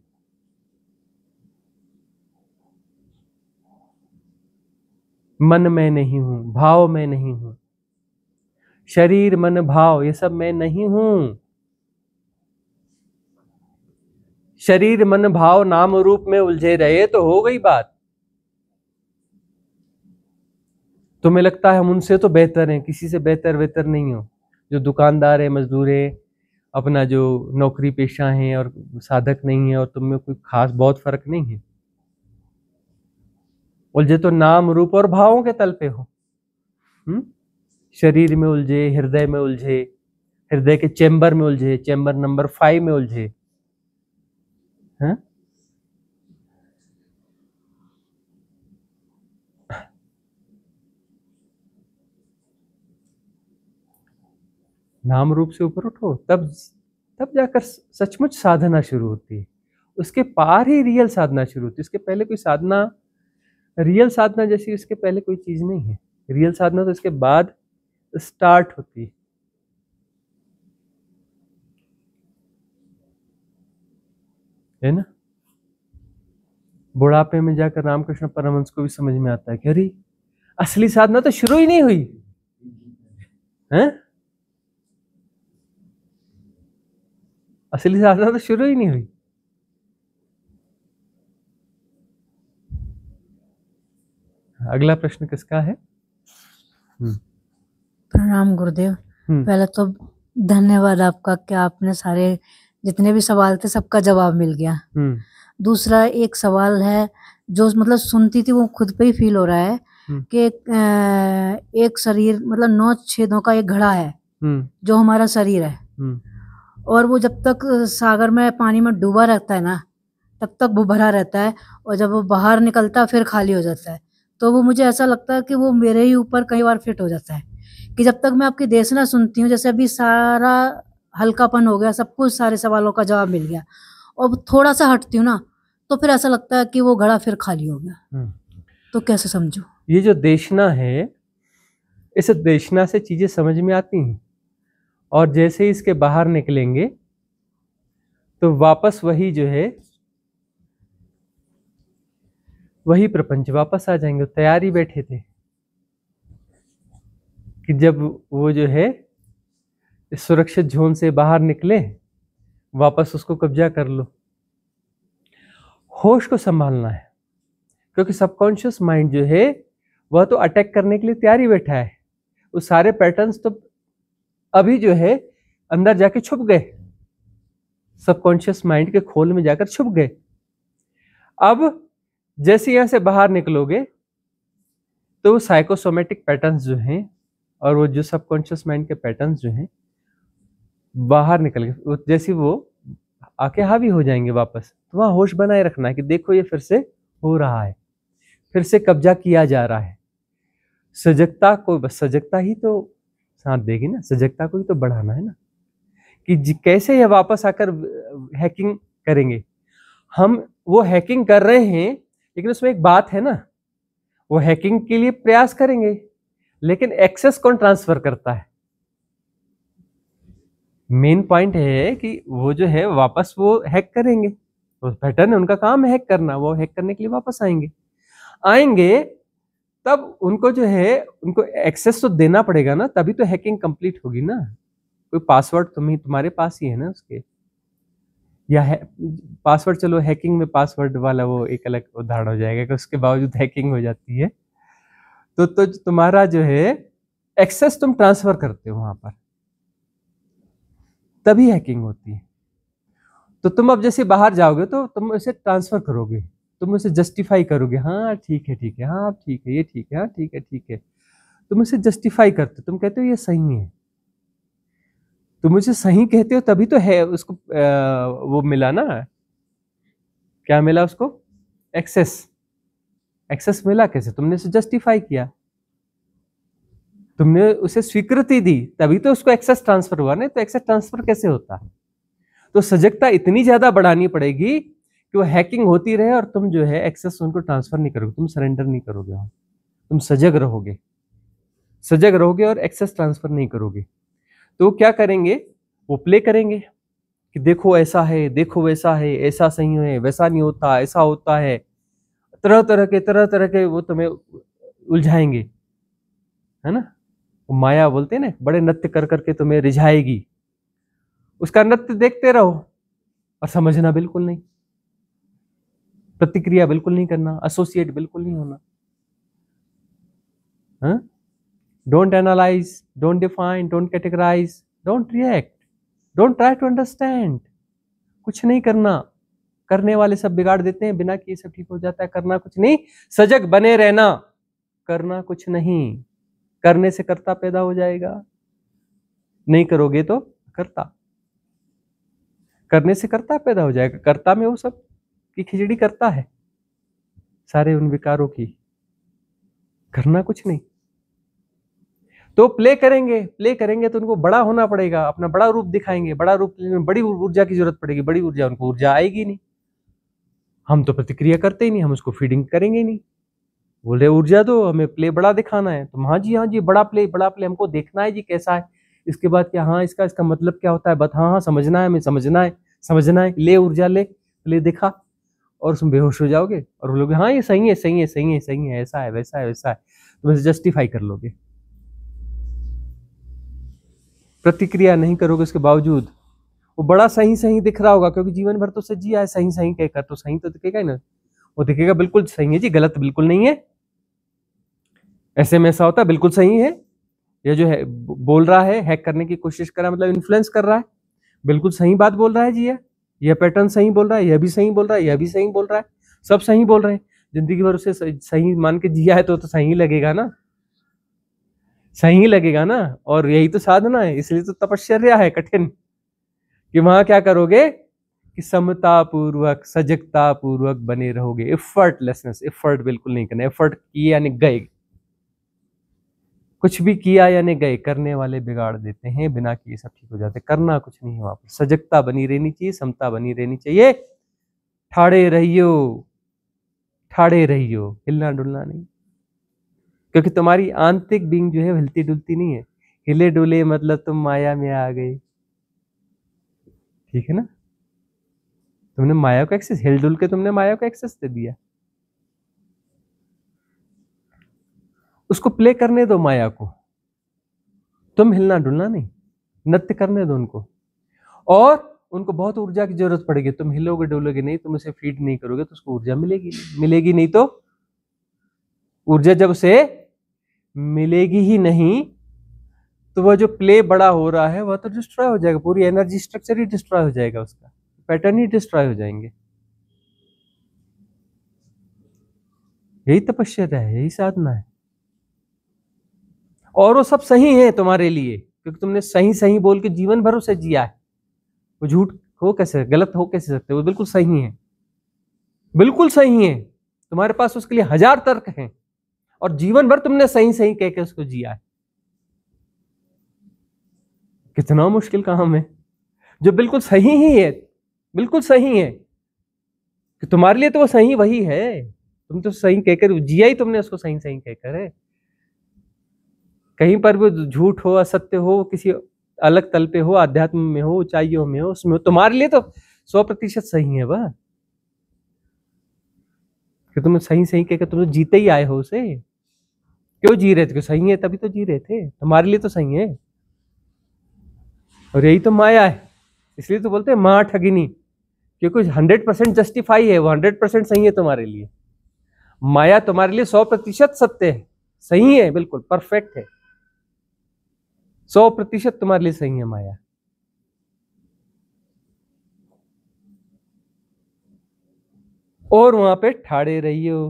मन में नहीं हूं, भाव में नहीं हूं, शरीर मन भाव ये सब मैं नहीं हूं। शरीर मन भाव नाम रूप में उलझे रहे तो हो गई बात। तुम्हें लगता है हम उनसे तो बेहतर हैं, किसी से बेहतर नहीं हो। जो दुकानदार है, मजदूर है, अपना जो नौकरी पेशा है और साधक नहीं है, और तुम में कोई खास बहुत फर्क नहीं है। उलझे तो नाम रूप और भावों के तल पे हो। शरीर में उलझे, हृदय में उलझे, हृदय के चेंबर में उलझे, चेंबर नंबर 5 में उलझे। हैं? नाम रूप से ऊपर उठो, तब जाकर सचमुच साधना शुरू होती है। उसके पार ही रियल साधना शुरू होती है। उसके पहले कोई साधना, रियल साधना जैसी उसके पहले कोई चीज नहीं है। रियल साधना तो इसके बाद स्टार्ट होती है ना। बुढ़ापे में जाकर रामकृष्ण परमहंस को भी समझ में आता है कि अरे असली साधना तो शुरू ही नहीं हुई है, असली साधना तो शुरू ही नहीं हुई। अगला प्रश्न किसका है? प्रणाम गुरुदेव। पहले तो धन्यवाद आपका कि आपने सारे जितने भी सवाल थे सबका जवाब मिल गया। दूसरा एक सवाल है जो मतलब सुनती थी वो खुद पे ही फील हो रहा है कि एक शरीर मतलब 9 छेदों का एक घड़ा है जो हमारा शरीर है, और वो जब तक सागर में पानी में डूबा रहता है ना तब तक वो भरा रहता है, और जब वो बाहर निकलता है फिर खाली हो जाता है। तो वो मुझे ऐसा लगता है कि वो मेरे ही ऊपर कई बार फिट हो जाता है कि जब तक मैं आपकी देशना सुनती हूँ, जैसे अभी सारा हल्कापन हो गया, सब कुछ सारे सवालों का जवाब मिल गया, और थोड़ा सा हटती हूँ ना तो फिर ऐसा लगता है कि वो घड़ा फिर खाली हो गया। तो कैसे समझूं? ये जो देशना है, इस देशना से चीजें समझ में आती हैं, और जैसे ही इसके बाहर निकलेंगे तो वापस वही जो है वही प्रपंच वापस आ जाएंगे। तैयारी बैठे थे कि जब वो जो है इस सुरक्षित जोन से बाहर निकले वापस उसको कब्जा कर लो। होश को संभालना है, क्योंकि सबकॉन्शियस माइंड जो है वह तो अटैक करने के लिए तैयारी बैठा है। वो सारे पैटर्न्स तो अभी जो है अंदर जाके छुप गए, सबकॉन्शियस माइंड के खोल में जाकर छुप गए। अब जैसे यहां से बाहर निकलोगे तो साइकोसोमेटिक पैटर्न्स जो हैं और वो जो सबकॉन्शियस माइंड के पैटर्न्स जो हैं बाहर निकल गए, जैसे वो आके हावी हो जाएंगे वापस। तो वहां होश बनाए रखना है कि देखो ये फिर से हो रहा है, फिर से कब्जा किया जा रहा है। सजगता को, बस सजगता ही तो साथ देगी ना, सजगता को ही तो बढ़ाना है ना कि कैसे ये वापस आकर हैकिंग करेंगे। हम वो हैकिंग कर रहे हैं, लेकिन उसमें एक बात है ना, वो हैकिंग के लिए प्रयास करेंगे लेकिन एक्सेस कौन ट्रांसफर करता है? मेन पॉइंट है कि वो जो है वापस वो हैक करेंगे, वो पैटर्न है, उनका काम है हैक करना, वो हैक करने के लिए वापस आएंगे तब उनको जो है उनको एक्सेस तो देना पड़ेगा ना, तभी तो हैकिंग कंप्लीट होगी ना। कोई पासवर्ड तुम्हारे पास ही है ना उसके, या है पासवर्ड, चलो हैकिंग में पासवर्ड वाला वो एक अलग उदाहरण हो जाएगा कि उसके बावजूद हैकिंग हो जाती है। तो तुम्हारा जो है एक्सेस तुम ट्रांसफर करते हो वहां पर, तभी हैकिंग होती है। तो तुम अब जैसे बाहर जाओगे तो तुम इसे ट्रांसफर करोगे, तुम इसे जस्टिफाई करोगे, हाँ ठीक है, हाँ ठीक है, ये ठीक है, हाँ ठीक है। तुम इसे जस्टिफाई करते हो, तुम कहते हो ये सही है। तुम इसे सही कहते हो तभी तो है उसको वो मिला ना, क्या मिला उसको? एक्सेस मिला कैसे? तुमने इसे जस्टिफाई किया, तुमने उसे स्वीकृति दी, तभी तो उसको एक्सेस ट्रांसफर हुआ ना। तो एक्सेस ट्रांसफर कैसे होता है? तो सजगता इतनी ज्यादा बढ़ानी पड़ेगी कि वो हैकिंग होती रहे और तुम जो है एक्सेस उनको ट्रांसफर नहीं करोगे, तुम सरेंडर नहीं करोगे, तुम सजग रहोगे और एक्सेस ट्रांसफर नहीं करोगे। तो क्या करेंगे? वो प्ले करेंगे कि देखो ऐसा है, देखो वैसा है, ऐसा सही है, वैसा नहीं होता, ऐसा होता है, तरह तरह के वो तुम्हें उलझाएंगे, है ना। वो माया बोलते हैं ना, बड़े नृत्य कर करके तुम्हें रिझाएगी। उसका नृत्य देखते रहो और समझना बिल्कुल नहीं, प्रतिक्रिया बिल्कुल नहीं करना, एसोसिएट बिल्कुल नहीं होना। Don't analyse, don't define, don't categorise, don't react, don't try to understand. कुछ नहीं करना, करने वाले सब बिगाड़ देते हैं, बिना किए सब ठीक हो जाता है। करना कुछ नहीं, सजग बने रहना, करना कुछ नहीं। करने से कर्ता पैदा हो जाएगा, नहीं करोगे तो कर्ता, करने से कर्ता पैदा हो जाएगा। कर्ता में वो सब की खिचड़ी करता है, सारे उन विकारों की। करना कुछ नहीं, तो प्ले करेंगे तो उनको बड़ा होना पड़ेगा, अपना बड़ा रूप दिखाएंगे। बड़ा रूप, बड़ी ऊर्जा की जरूरत पड़ेगी, बड़ी ऊर्जा, उनको ऊर्जा आएगी नहीं। हम तो प्रतिक्रिया करते ही नहीं, हम उसको फीडिंग करेंगे ही नहीं। बोल रहे ऊर्जा दो, हमें प्ले बड़ा दिखाना है, तो हाँ जी बड़ा प्ले हमको देखना है जी कैसा है। इसके बाद क्या, हाँ इसका मतलब क्या होता है, बस हाँ समझना है, हमें समझना है। ले ऊर्जा, ले प्ले दिखा, और उसमें बेहोश हो जाओगे और बोलोगे हाँ ये सही है, ऐसा है, वैसा है। तुम इसे जस्टिफाई कर लोगे, प्रतिक्रिया नहीं करोगे। उसके बावजूद वो बड़ा सही दिख रहा होगा, क्योंकि जीवन भर तो उसे जिया है सही कहकर, तो सही तो दिखेगा ही ना। वो दिखेगा बिल्कुल सही है जी, गलत बिल्कुल नहीं है। ऐसे में ऐसा होता है बिल्कुल सही है, ये जो है बोल रहा है हैक करने की कोशिश कर रहा है, मतलब इन्फ्लुएंस कर रहा है, बिल्कुल सही बात बोल रहा है जी, यह पैटर्न सही बोल रहा है, यह भी सही बोल रहा है, यह भी सही बोल रहा है, सब सही बोल रहे हैं। जिंदगी भर उसे सही मान के जिया है तो सही लगेगा ना, सही लगेगा ना। और यही तो साधना है, इसलिए तो तपश्चर्या है कठिन, कि वहां क्या करोगे कि समता पूर्वक सजगता पूर्वक बने रहोगे। एफर्टलेसनेस, एफर्ट बिल्कुल नहीं करना, एफर्ट किए यानी गए, कुछ भी किया यानी गए, करने वाले बिगाड़ देते हैं, बिना किए सब ठीक हो जाते, करना कुछ नहीं है वहां पर। सजगता बनी रहनी चाहिए, समता बनी रहनी चाहिए, ठाड़े रहियो, ठाड़े रहियो, हिलना डुलना नहीं, क्योंकि तुम्हारी आंतरिक बीइंग जो है हिलती डुलती नहीं है। हिले डुले मतलब तुम माया में आ गए, ठीक है ना, तुमने माया को एक्सेस, हिल डुल के तुमने माया को एक्सेस दे दिया। उसको प्ले करने दो माया को, तुम हिलना डुलना नहीं, नृत्य करने दो उनको। और उनको बहुत ऊर्जा की जरूरत पड़ेगी, तुम हिलोगे डुलोगे नहीं, तुम उसे फीड नहीं करोगे तो उसको ऊर्जा मिलेगी नहीं, मिलेगी नहीं तो ऊर्जा जब उसे मिलेगी ही नहीं तो वह जो प्ले बड़ा हो रहा है वह तो डिस्ट्रॉय हो जाएगा, पूरी एनर्जी स्ट्रक्चर ही डिस्ट्रॉय हो जाएगा, उसका पैटर्न ही डिस्ट्रॉय हो जाएंगे। यही तपस्या है, यही साधना है। और वो सब सही है तुम्हारे लिए, क्योंकि तुमने सही सही बोल के जीवन भर उसे जिया है। वो झूठ हो कैसे, गलत हो कैसे सकते, वो बिल्कुल सही है, बिल्कुल सही है। तुम्हारे पास उसके लिए 1000 तर्क हैं और जीवन भर तुमने सही सही कह के उसको जिया है। कितना मुश्किल काम है, जो बिल्कुल सही ही है, बिल्कुल सही है कि तुम्हारे लिए तो वो सही वही है, तुम तो सही कहकर जिया ही तुमने उसको सही सही कहकर है। कहीं पर भी झूठ हो, असत्य हो, किसी अलग तल पे हो, अध्यात्म में हो, ऊंचाइयों में हो, उसमें हो, तुम्हारे लिए तो 100% सही है वह, कि तुम सही सही कहकर तुम जीते ही आए हो उसे। क्यों जी रहे थे, क्यों सही है तभी तो जी रहे थे, तुम्हारे लिए तो सही है। और यही तो माया है, इसलिए तो बोलते हैं मां ठगिनी, क्योंकि 100% जस्टिफाई है, वो 100% सही है तुम्हारे लिए। माया तुम्हारे लिए 100% सत्य है, सही है, बिल्कुल परफेक्ट है, 100% तुम्हारे लिए सही है माया। और वहां पे ठाड़े रहियो,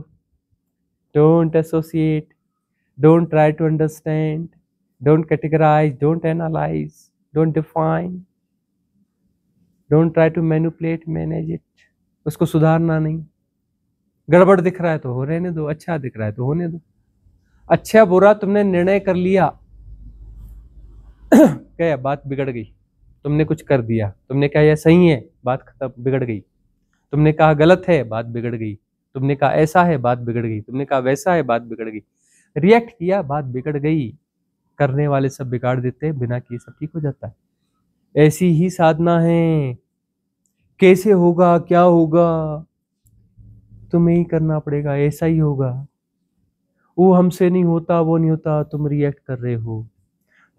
don't associate, don't try to understand, don't categorise, don't analyse, don't define, don't try to manipulate, manage it. उसको सुधारना नहीं, गड़बड़ दिख रहा है तो हो रहने दो, अच्छा दिख रहा है तो होने दो। अच्छा बुरा तुमने निर्णय कर लिया, क्या बात बिगड़ गई, तुमने कुछ कर दिया, तुमने कहा यह सही है, बात खत्म, बिगड़ गई। तुमने कहा गलत है, बात बिगड़ गई। तुमने कहा ऐसा है, बात बिगड़ गई। तुमने कहा वैसा है, बात बिगड़ गई। रिएक्ट किया, बात बिगड़ गई। करने वाले सब बिगाड़ देते हैं, बिना किए सब ठीक हो जाता है। ऐसी ही साधना है। कैसे होगा, क्या होगा, तुम्हें ही करना पड़ेगा, ऐसा ही होगा। वो हमसे नहीं होता, वो नहीं होता, तुम रिएक्ट कर रहे हो,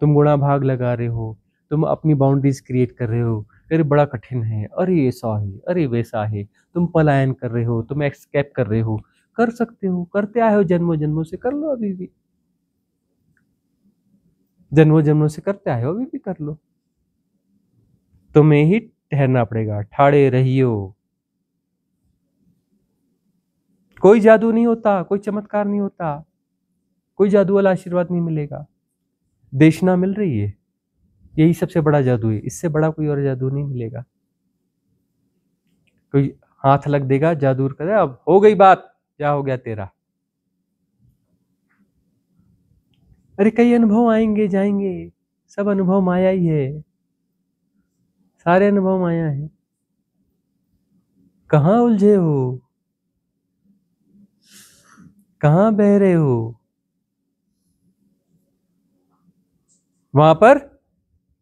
तुम गुणा भाग लगा रहे हो, तुम अपनी बाउंड्रीज क्रिएट कर रहे हो। अरे बड़ा कठिन है, अरे ऐसा है, अरे वैसा है, तुम पलायन कर रहे हो, तुम एस्केप कर रहे हो। कर सकते हो, करते आए हो जन्मों जन्मों से, कर लो अभी भी, जन्मों जन्मों से करते आए हो, अभी भी कर लो। तुम्हें ही ठहरना पड़ेगा, ठाड़े रहियो। कोई जादू नहीं होता, कोई चमत्कार नहीं होता, कोई जादू वाला आशीर्वाद नहीं मिलेगा। देशना मिल रही है, यही सबसे बड़ा जादू है, इससे बड़ा कोई और जादू नहीं मिलेगा। कोई हाथ लग देगा, जादू कर, अब हो गई बात, क्या हो गया तेरा। अरे कई अनुभव आएंगे जाएंगे, सब अनुभव माया ही है, सारे अनुभव माया है। कहां उलझे हो, कहां बह रहे हो, वहां पर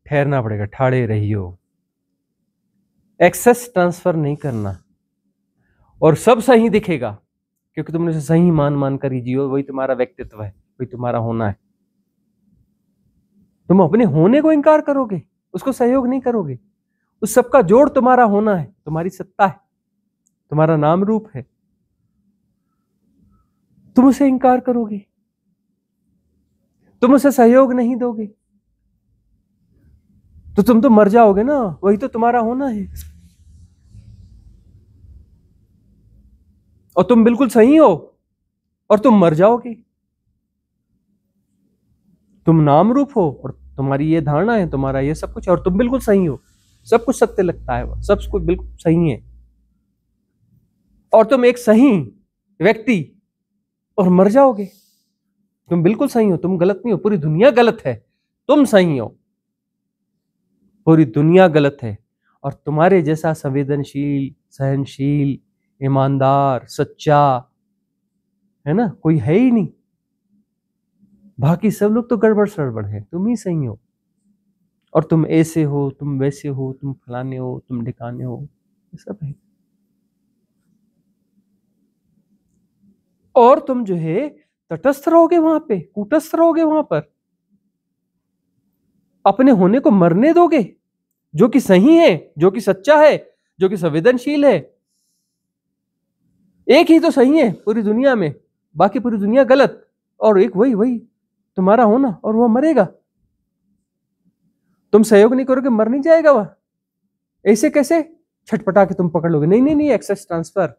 ठहरना पड़ेगा, ठाड़े रहियो। एक्सेस ट्रांसफर नहीं करना, और सब सही दिखेगा, क्योंकि तुमने उसे सही मान मान कर ही जियो, वही तुम्हारा व्यक्तित्व है, वही तुम्हारा होना है। तुम अपने होने को इंकार करोगे, उसको सहयोग नहीं करोगे, उस सबका जोड़ तुम्हारा होना है, तुम्हारी सत्ता है, तुम्हारा नाम रूप है, तुम उसे इंकार करोगे तुम उसे सहयोग नहीं दोगे तो तुम तो मर जाओगे ना, वही तो तुम्हारा होना है। और तुम बिल्कुल सही हो और तुम मर जाओगे। तुम नाम रूप हो और तुम्हारी ये धारणा है, तुम्हारा ये सब कुछ, और तुम बिल्कुल सही हो, सब कुछ सत्य लगता है, सब कुछ बिल्कुल सही है, और तुम एक सही व्यक्ति और मर जाओगे। तुम बिल्कुल सही हो, तुम गलत नहीं हो, पूरी दुनिया गलत है, तुम सही हो, पूरी दुनिया गलत है। और तुम्हारे जैसा संवेदनशील, सहनशील, ईमानदार, सच्चा, है ना, कोई है ही नहीं। बाकी सब लोग तो गड़बड़ सड़बड़ है, तुम ही सही हो। और तुम ऐसे हो, तुम वैसे हो, तुम फलाने हो, तुम ढिकाने हो, ये सब है। और तुम जो है तटस्थ रहोगे वहां पे, कूटस्थ रहोगे वहां पर, अपने होने को मरने दोगे, जो कि सही है, जो कि सच्चा है, जो कि संवेदनशील है। एक ही तो सही है पूरी दुनिया में, बाकी पूरी दुनिया गलत, और एक वही तुम्हारा होना, और वो मरेगा। तुम सहयोग नहीं करोगे, मर नहीं जाएगा वह? ऐसे कैसे छटपटा के तुम पकड़ लोगे? नहीं नहीं नहीं, एक्सेस ट्रांसफर,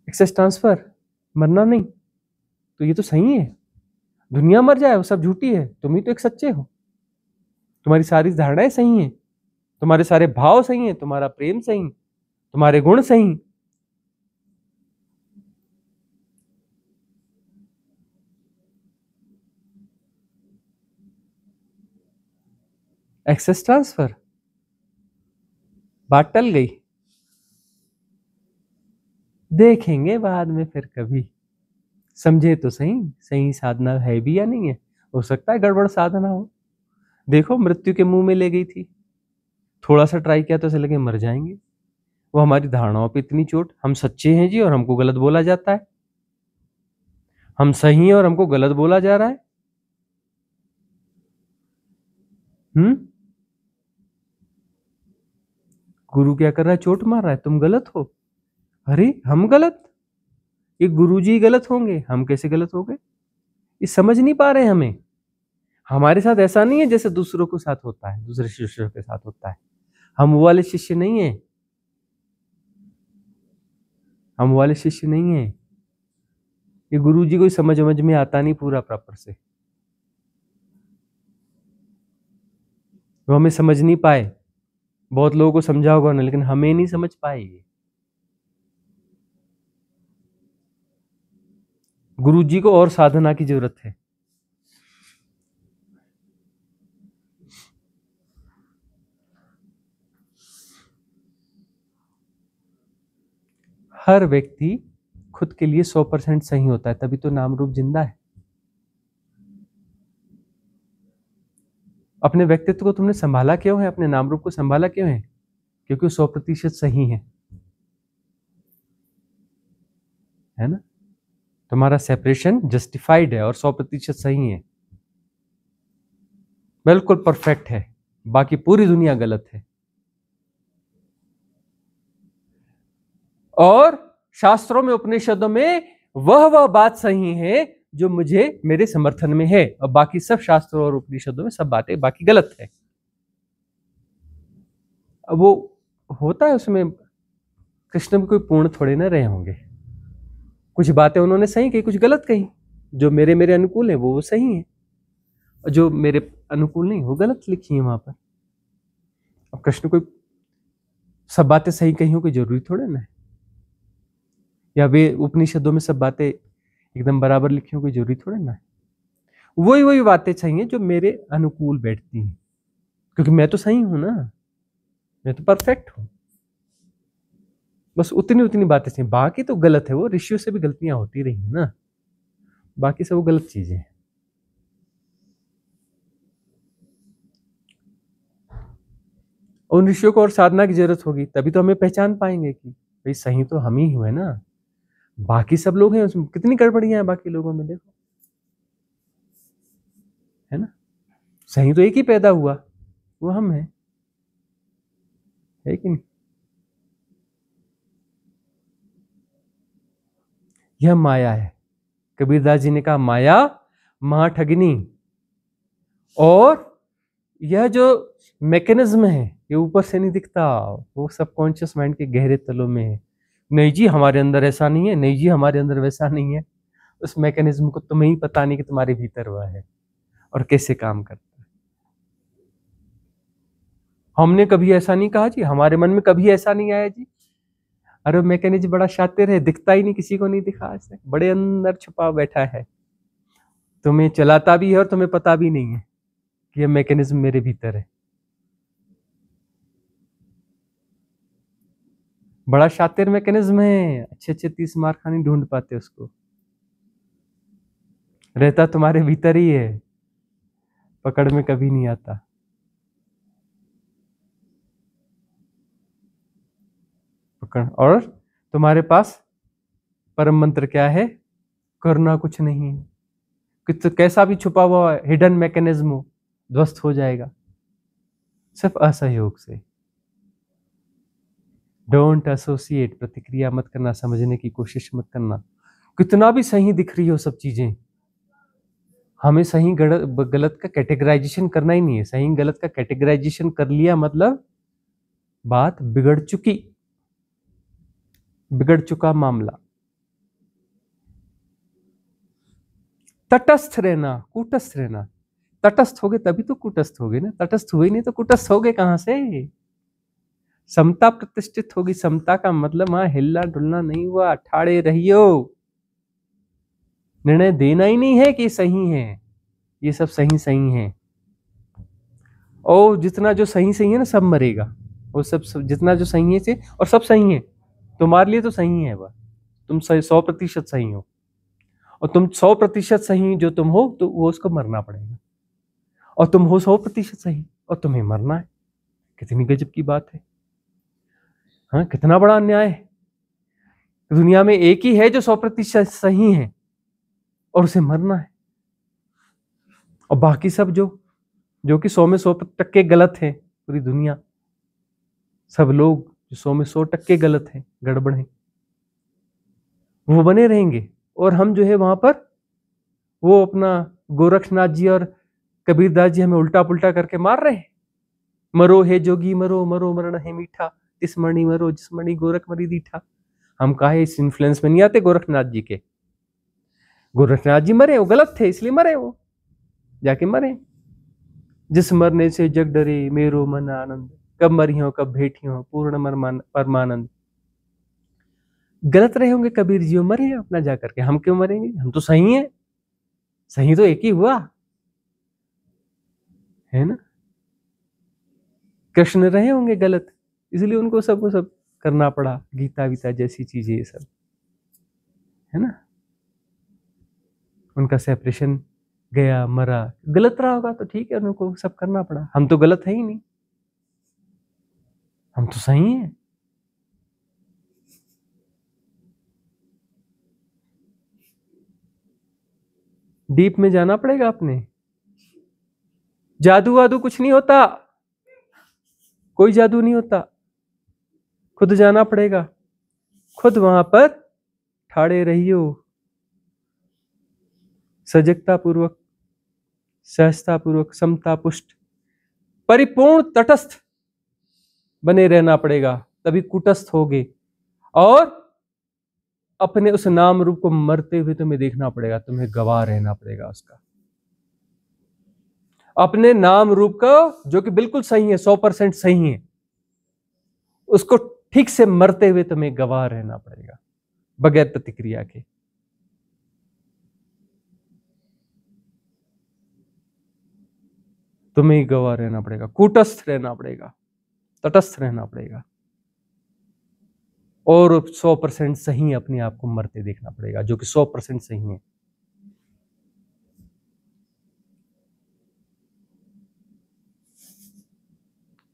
एक्सेस ट्रांसफर, मरना नहीं। तो ये तो सही है, दुनिया मर जाए वो सब झूठी है, तुम ही तो एक सच्चे हो। तुम्हारी सारी धारणाएं सही हैं, तुम्हारे सारे भाव सही हैं, तुम्हारा प्रेम सही, तुम्हारे गुण सही। एक्सेस ट्रांसफर, बात टल गई। देखेंगे बाद में फिर कभी, समझे तो सही, सही साधना है भी या नहीं है। हो सकता है गड़बड़ साधना हो। देखो मृत्यु के मुंह में ले गई थी, थोड़ा सा ट्राई किया तो ऐसे लगे मर जाएंगे। वो हमारी धारणाओं पे इतनी चोट, हम सच्चे हैं जी और हमको गलत बोला जाता है, हम सही हैं और हमको गलत बोला जा रहा है। गुरु क्या कर रहा है? चोट मार रहा है, तुम गलत हो। अरे हम गलत? ये गुरुजी गलत होंगे, हम कैसे गलत हो गए? ये समझ नहीं पा रहे हमें। हमारे साथ ऐसा नहीं है जैसे दूसरों के साथ होता है, दूसरे शिष्यों के साथ होता है। हम वो वाले शिष्य नहीं है, हम वाले शिष्य नहीं है। ये गुरुजी को समझ में आता नहीं पूरा प्रॉपर से, वो हमें समझ नहीं पाए। बहुत लोगों को समझा होगा ना, लेकिन हमें नहीं समझ पाए। गुरुजी को और साधना की जरूरत है। हर व्यक्ति खुद के लिए 100% सही होता है, तभी तो नाम रूप जिंदा है। अपने व्यक्तित्व को तुमने संभाला क्यों है? अपने नाम रूप को संभाला क्यों है? क्योंकि 100% सही है ना? तुम्हारा सेपरेशन जस्टिफाइड है और 100% सही है, बिल्कुल परफेक्ट है, बाकी पूरी दुनिया गलत है। और शास्त्रों में, उपनिषदों में वह बात सही है जो मुझे, मेरे समर्थन में है, और बाकी सब शास्त्रों और उपनिषदों में सब बातें बाकी गलत है। अब वो होता है उसमें, कृष्ण भी कोई पूर्ण थोड़े ना रहे होंगे। कुछ बातें उन्होंने सही कही, कुछ गलत कही। जो मेरे अनुकूल है वो सही है, और जो मेरे अनुकूल नहीं वो गलत लिखी है वहां पर। अब कृष्ण कोई सब बातें सही कही हो कोई जरूरी थोड़े ना है, या वे उपनिषदों में सब बातें एकदम बराबर लिखी हो कोई जरूरी थोड़े ना है। वही बातें सही हैं जो मेरे अनुकूल बैठती हैं, क्योंकि मैं तो सही हूं ना, मैं तो परफेक्ट हूं। बस उतनी बातें सही, बाकी तो गलत है। वो ऋषियों से भी गलतियां होती रही है ना, बाकी सब वो गलत चीजें हैं। उन ऋषियों को और साधना की जरूरत होगी, तभी तो हमें पहचान पाएंगे कि भाई सही तो हम ही हुए ना, बाकी सब लोग हैं उसमें कितनी गड़बड़ियां हैं बाकी लोगों में, देखो, है ना? सही तो एक ही पैदा हुआ, वो हम है कि नहीं? यह माया है। कबीरदास जी ने कहा माया महाठगिनी। और यह जो मैकेनिज्म है ये ऊपर से नहीं दिखता, वो सबकॉन्शियस माइंड के गहरे तलों में है। नहीं जी हमारे अंदर ऐसा नहीं है, नहीं जी हमारे अंदर वैसा नहीं है। उस मैकेनिज्म को तुम्हें ही पता नहीं कि तुम्हारे भीतर वह है और कैसे काम करता है। हमने कभी ऐसा नहीं कहा जी, हमारे मन में कभी ऐसा नहीं आया जी। अरे मैकेनिज्म बड़ा शातिर है, दिखता ही नहीं, किसी को नहीं दिखा आज तक, बड़े अंदर छुपा बैठा है, तुम्हें चलाता भी है और तुम्हें पता भी नहीं है कि यह मैकेनिज्म मेरे भीतर है। बड़ा शातिर मैकेनिज्म है, अच्छे अच्छे 30 मार्क नहीं ढूंढ पाते उसको, रहता तुम्हारे भीतर ही है, पकड़ में कभी नहीं आता। पकड़, और तुम्हारे पास परम मंत्र क्या है? करना कुछ नहीं है। कि कैसा भी छुपा हुआ हिडन मैकेनिज्म हो, ध्वस्त हो जाएगा सिर्फ असहयोग से। डोंट एसोसिएट, प्रतिक्रिया मत करना, समझने की कोशिश मत करना। कितना भी सही दिख रही हो सब चीजें, हमें सही गलत का कैटेगराइजेशन करना ही नहीं है। सही गलत का कैटेगराइजेशन कर लिया मतलब बात बिगड़ चुकी, बिगड़ चुका मामला। तटस्थ रहना, कूटस्थ रहना। तटस्थ होगे तभी तो कूटस्थ होगे ना, तटस्थ हुए नहीं तो कूटस्थ होगे कहां से? समता प्रतिष्ठित होगी। समता का मतलब वहां हिलना डुलना नहीं हुआ, ठाड़े रहियो। निर्णय देना ही नहीं है कि सही है, ये सब सही सही है। और जितना जो सही सही है ना सब मरेगा, वो सब जितना जो सही है से, और सब सही है तुम्हारे लिए तो सही है वह, तुम 100% सही हो, और तुम 100% सही जो तुम हो तो वो उसको मरना पड़ेगा। और तुम हो 100% सही और तुम्हें मरना है। कितनी गजब की बात है, हाँ कितना बड़ा अन्याय है। दुनिया में एक ही है जो 100% सही है और उसे मरना है, और बाकी सब जो कि 100 में 100% गलत है, पूरी दुनिया सब लोग जो 100 में 100% गलत है, गड़बड़ है, वो बने रहेंगे। और हम जो है वहां पर वो अपना गोरखनाथ जी और कबीरदास जी हमें उल्टा पुल्टा करके मार रहे हैं। मरो हे जोगी मरो, मरो मरण है मीठा, तिस मणि मरो जिस मणि गोरख मरी दीठा। हम काहे इस इन्फ्लुएंस में नहीं आते गोरखनाथ जी के। गोरखनाथ जी मरे, वो गलत थे इसलिए मरे, वो जाके मरे। जिस मरने से जग डरे मेरो मन आनंद, कब मरी हो कब भेटी हो पूर्ण परमानंद। गलत रहे होंगे कबीर जी, मरे अपना जाकर के, हम क्यों मरेंगे? हम तो सही हैं, सही तो एक ही हुआ है ना। कृष्ण रहे होंगे गलत, इसलिए उनको सब करना पड़ा, गीता वीता जैसी चीजें ये सब है ना। उनका सेपरेशन गया, मरा, गलत रहा होगा तो ठीक है, उनको सब करना पड़ा। हम तो गलत है ही नहीं, हम तो सही हैं। डीप में जाना पड़ेगा अपने। जादू वादू कुछ नहीं होता, कोई जादू नहीं होता, खुद जाना पड़ेगा, खुद वहां पर ठाड़े रहियो, सजगता पूर्वक, सहजता पूर्वक, समता पुष्ट, परिपूर्ण तटस्थ बने रहना पड़ेगा, तभी कुटस्थ होगे। और अपने उस नाम रूप को मरते हुए तुम्हें देखना पड़ेगा, तुम्हें गवाह रहना पड़ेगा उसका, अपने नाम रूप का जो कि बिल्कुल सही है, 100% सही है, उसको ठीक से मरते हुए तुम्हें गवाह रहना पड़ेगा, बगैर प्रतिक्रिया के। तुम्हें ही गवाह रहना पड़ेगा, कूटस्थ रहना पड़ेगा, तटस्थ रहना पड़ेगा, और 100% सही अपने आप को मरते देखना पड़ेगा, जो कि 100% सही है।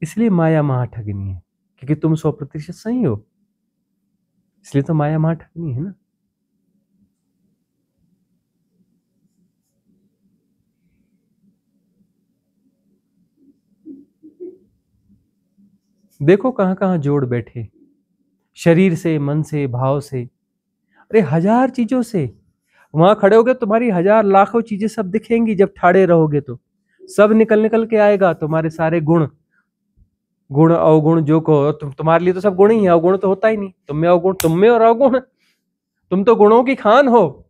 इसलिए माया महाठगनी है, क्योंकि तुम 100% सही हो, इसलिए तो माया महाठगनी है ना। देखो कहां कहां जोड़ बैठे, शरीर से, मन से, भाव से, अरे 1000 चीजों से। वहां खड़े होगे तुम्हारी हजार लाखों चीजें सब दिखेंगी। जब ठाड़े रहोगे तो सब निकल के आएगा, तुम्हारे सारे गुण, गुण अवगुण जो कहो तुम्हारे लिए तो सब गुण ही है, अवगुण तो होता ही नहीं। तुम में अवगुण, तुम में और अवगुण, तुम तो गुणों की खान हो,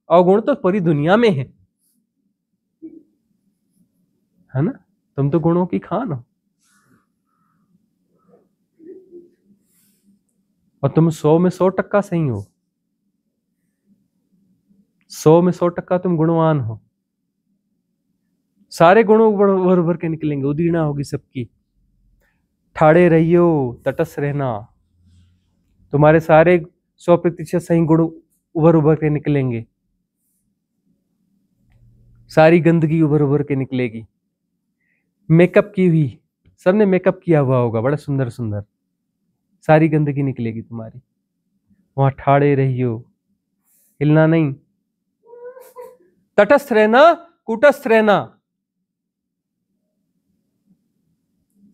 अवगुण तो पूरी दुनिया में है ना। तुम तो गुणों की खान हो और तुम 100 में 100% सही हो, 100 में 100% तुम गुणवान हो। सारे गुणों उभर उभर के निकलेंगे, उदीर्णा होगी सबकी। ठाड़े रहियो, तटस्थ रहना, तुम्हारे सारे 100% सही गुण उभर उभर के निकलेंगे, सारी गंदगी उभर उभर के निकलेगी। मेकअप की हुई, सबने मेकअप किया हुआ होगा बड़ा सुंदर सुंदर, सारी गंदगी निकलेगी तुम्हारी। वहां ठाड़े रहियो, हिलना नहीं, तटस्थ रहना, कूटस्थ रहना,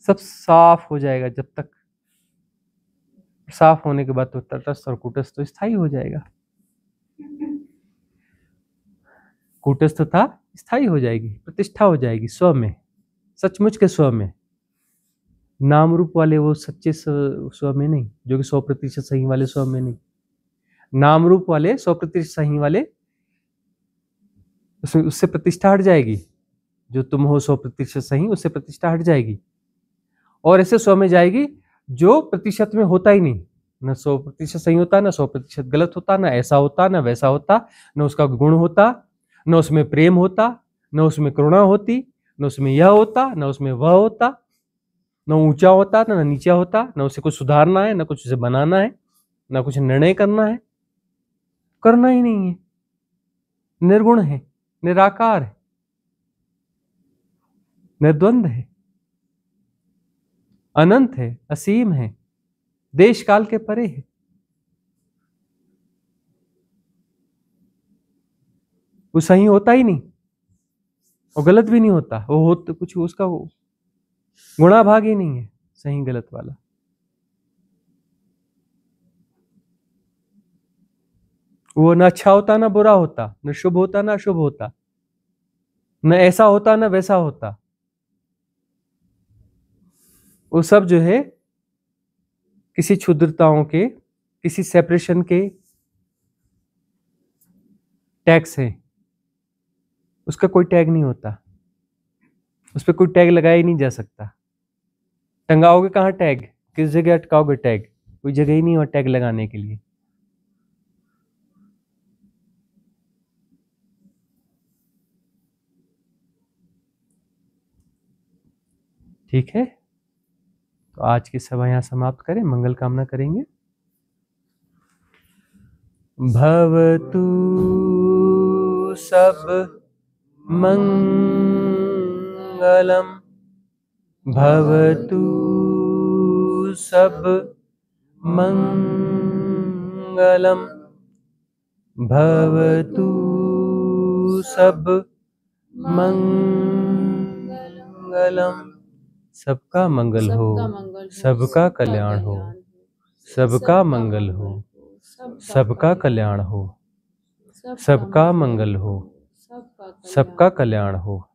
सब साफ हो जाएगा। जब तक साफ होने के बाद तो तटस्थ और कूटस्थ तो स्थायी हो जाएगा। कूटस्थता स्थायी हो जाएगी, प्रतिष्ठा हो जाएगी स्व में, सचमुच के स्व में, नाम रूप वाले वो सच्चे स्व में नहीं, जो कि 100% सही वाले स्व में नहीं। नाम रूप वाले 100% सही वाले, उससे प्रतिष्ठा हट जाएगी। जो तुम हो 100% सही, उससे प्रतिष्ठा हट जाएगी और ऐसे स्व में जाएगी जो प्रतिशत में होता ही नहीं, न 100% सही होता, न 100% गलत होता, न ऐसा होता न वैसा होता, न उसका गुण होता, न उसमें प्रेम होता, न उसमें करुणा होती, न उसमें यह होता, न उसमें वह होता, न ऊंचा होता न नीचा होता, न उसे कुछ सुधारना है, न कुछ उसे बनाना है, न कुछ निर्णय करना है, करना ही नहीं है। निर्गुण है, निराकार है, निर्द्वंद है, अनंत है, असीम है, देश काल के परे है। वो सही होता ही नहीं और गलत भी नहीं होता, वो हो तो कुछ उसका वो गुणा भाग ही नहीं है सही गलत वाला। वो न अच्छा होता न बुरा होता, न शुभ होता न अशुभ होता, न ऐसा होता न वैसा होता। वो सब जो है किसी क्षुद्रताओं के, किसी सेपरेशन के टैग्स है, उसका कोई टैग नहीं होता, उस पर कोई टैग लगाया ही नहीं जा सकता। टंगाओगे कहाँ टैग, किस जगह अटकाओगे टैग, कोई जगह ही नहीं हो टैग लगाने के लिए। ठीक है, तो आज की सभा यहाँ समाप्त करें, मंगल कामना करेंगे। भवतु सब मंगलम, भवतु सब मंगलम, भवतु सब मंगलम। सबका मंगल हो, सबका कल्याण हो, सबका मंगल हो, सबका कल्याण हो, सबका मंगल हो, सबका कल्याण हो।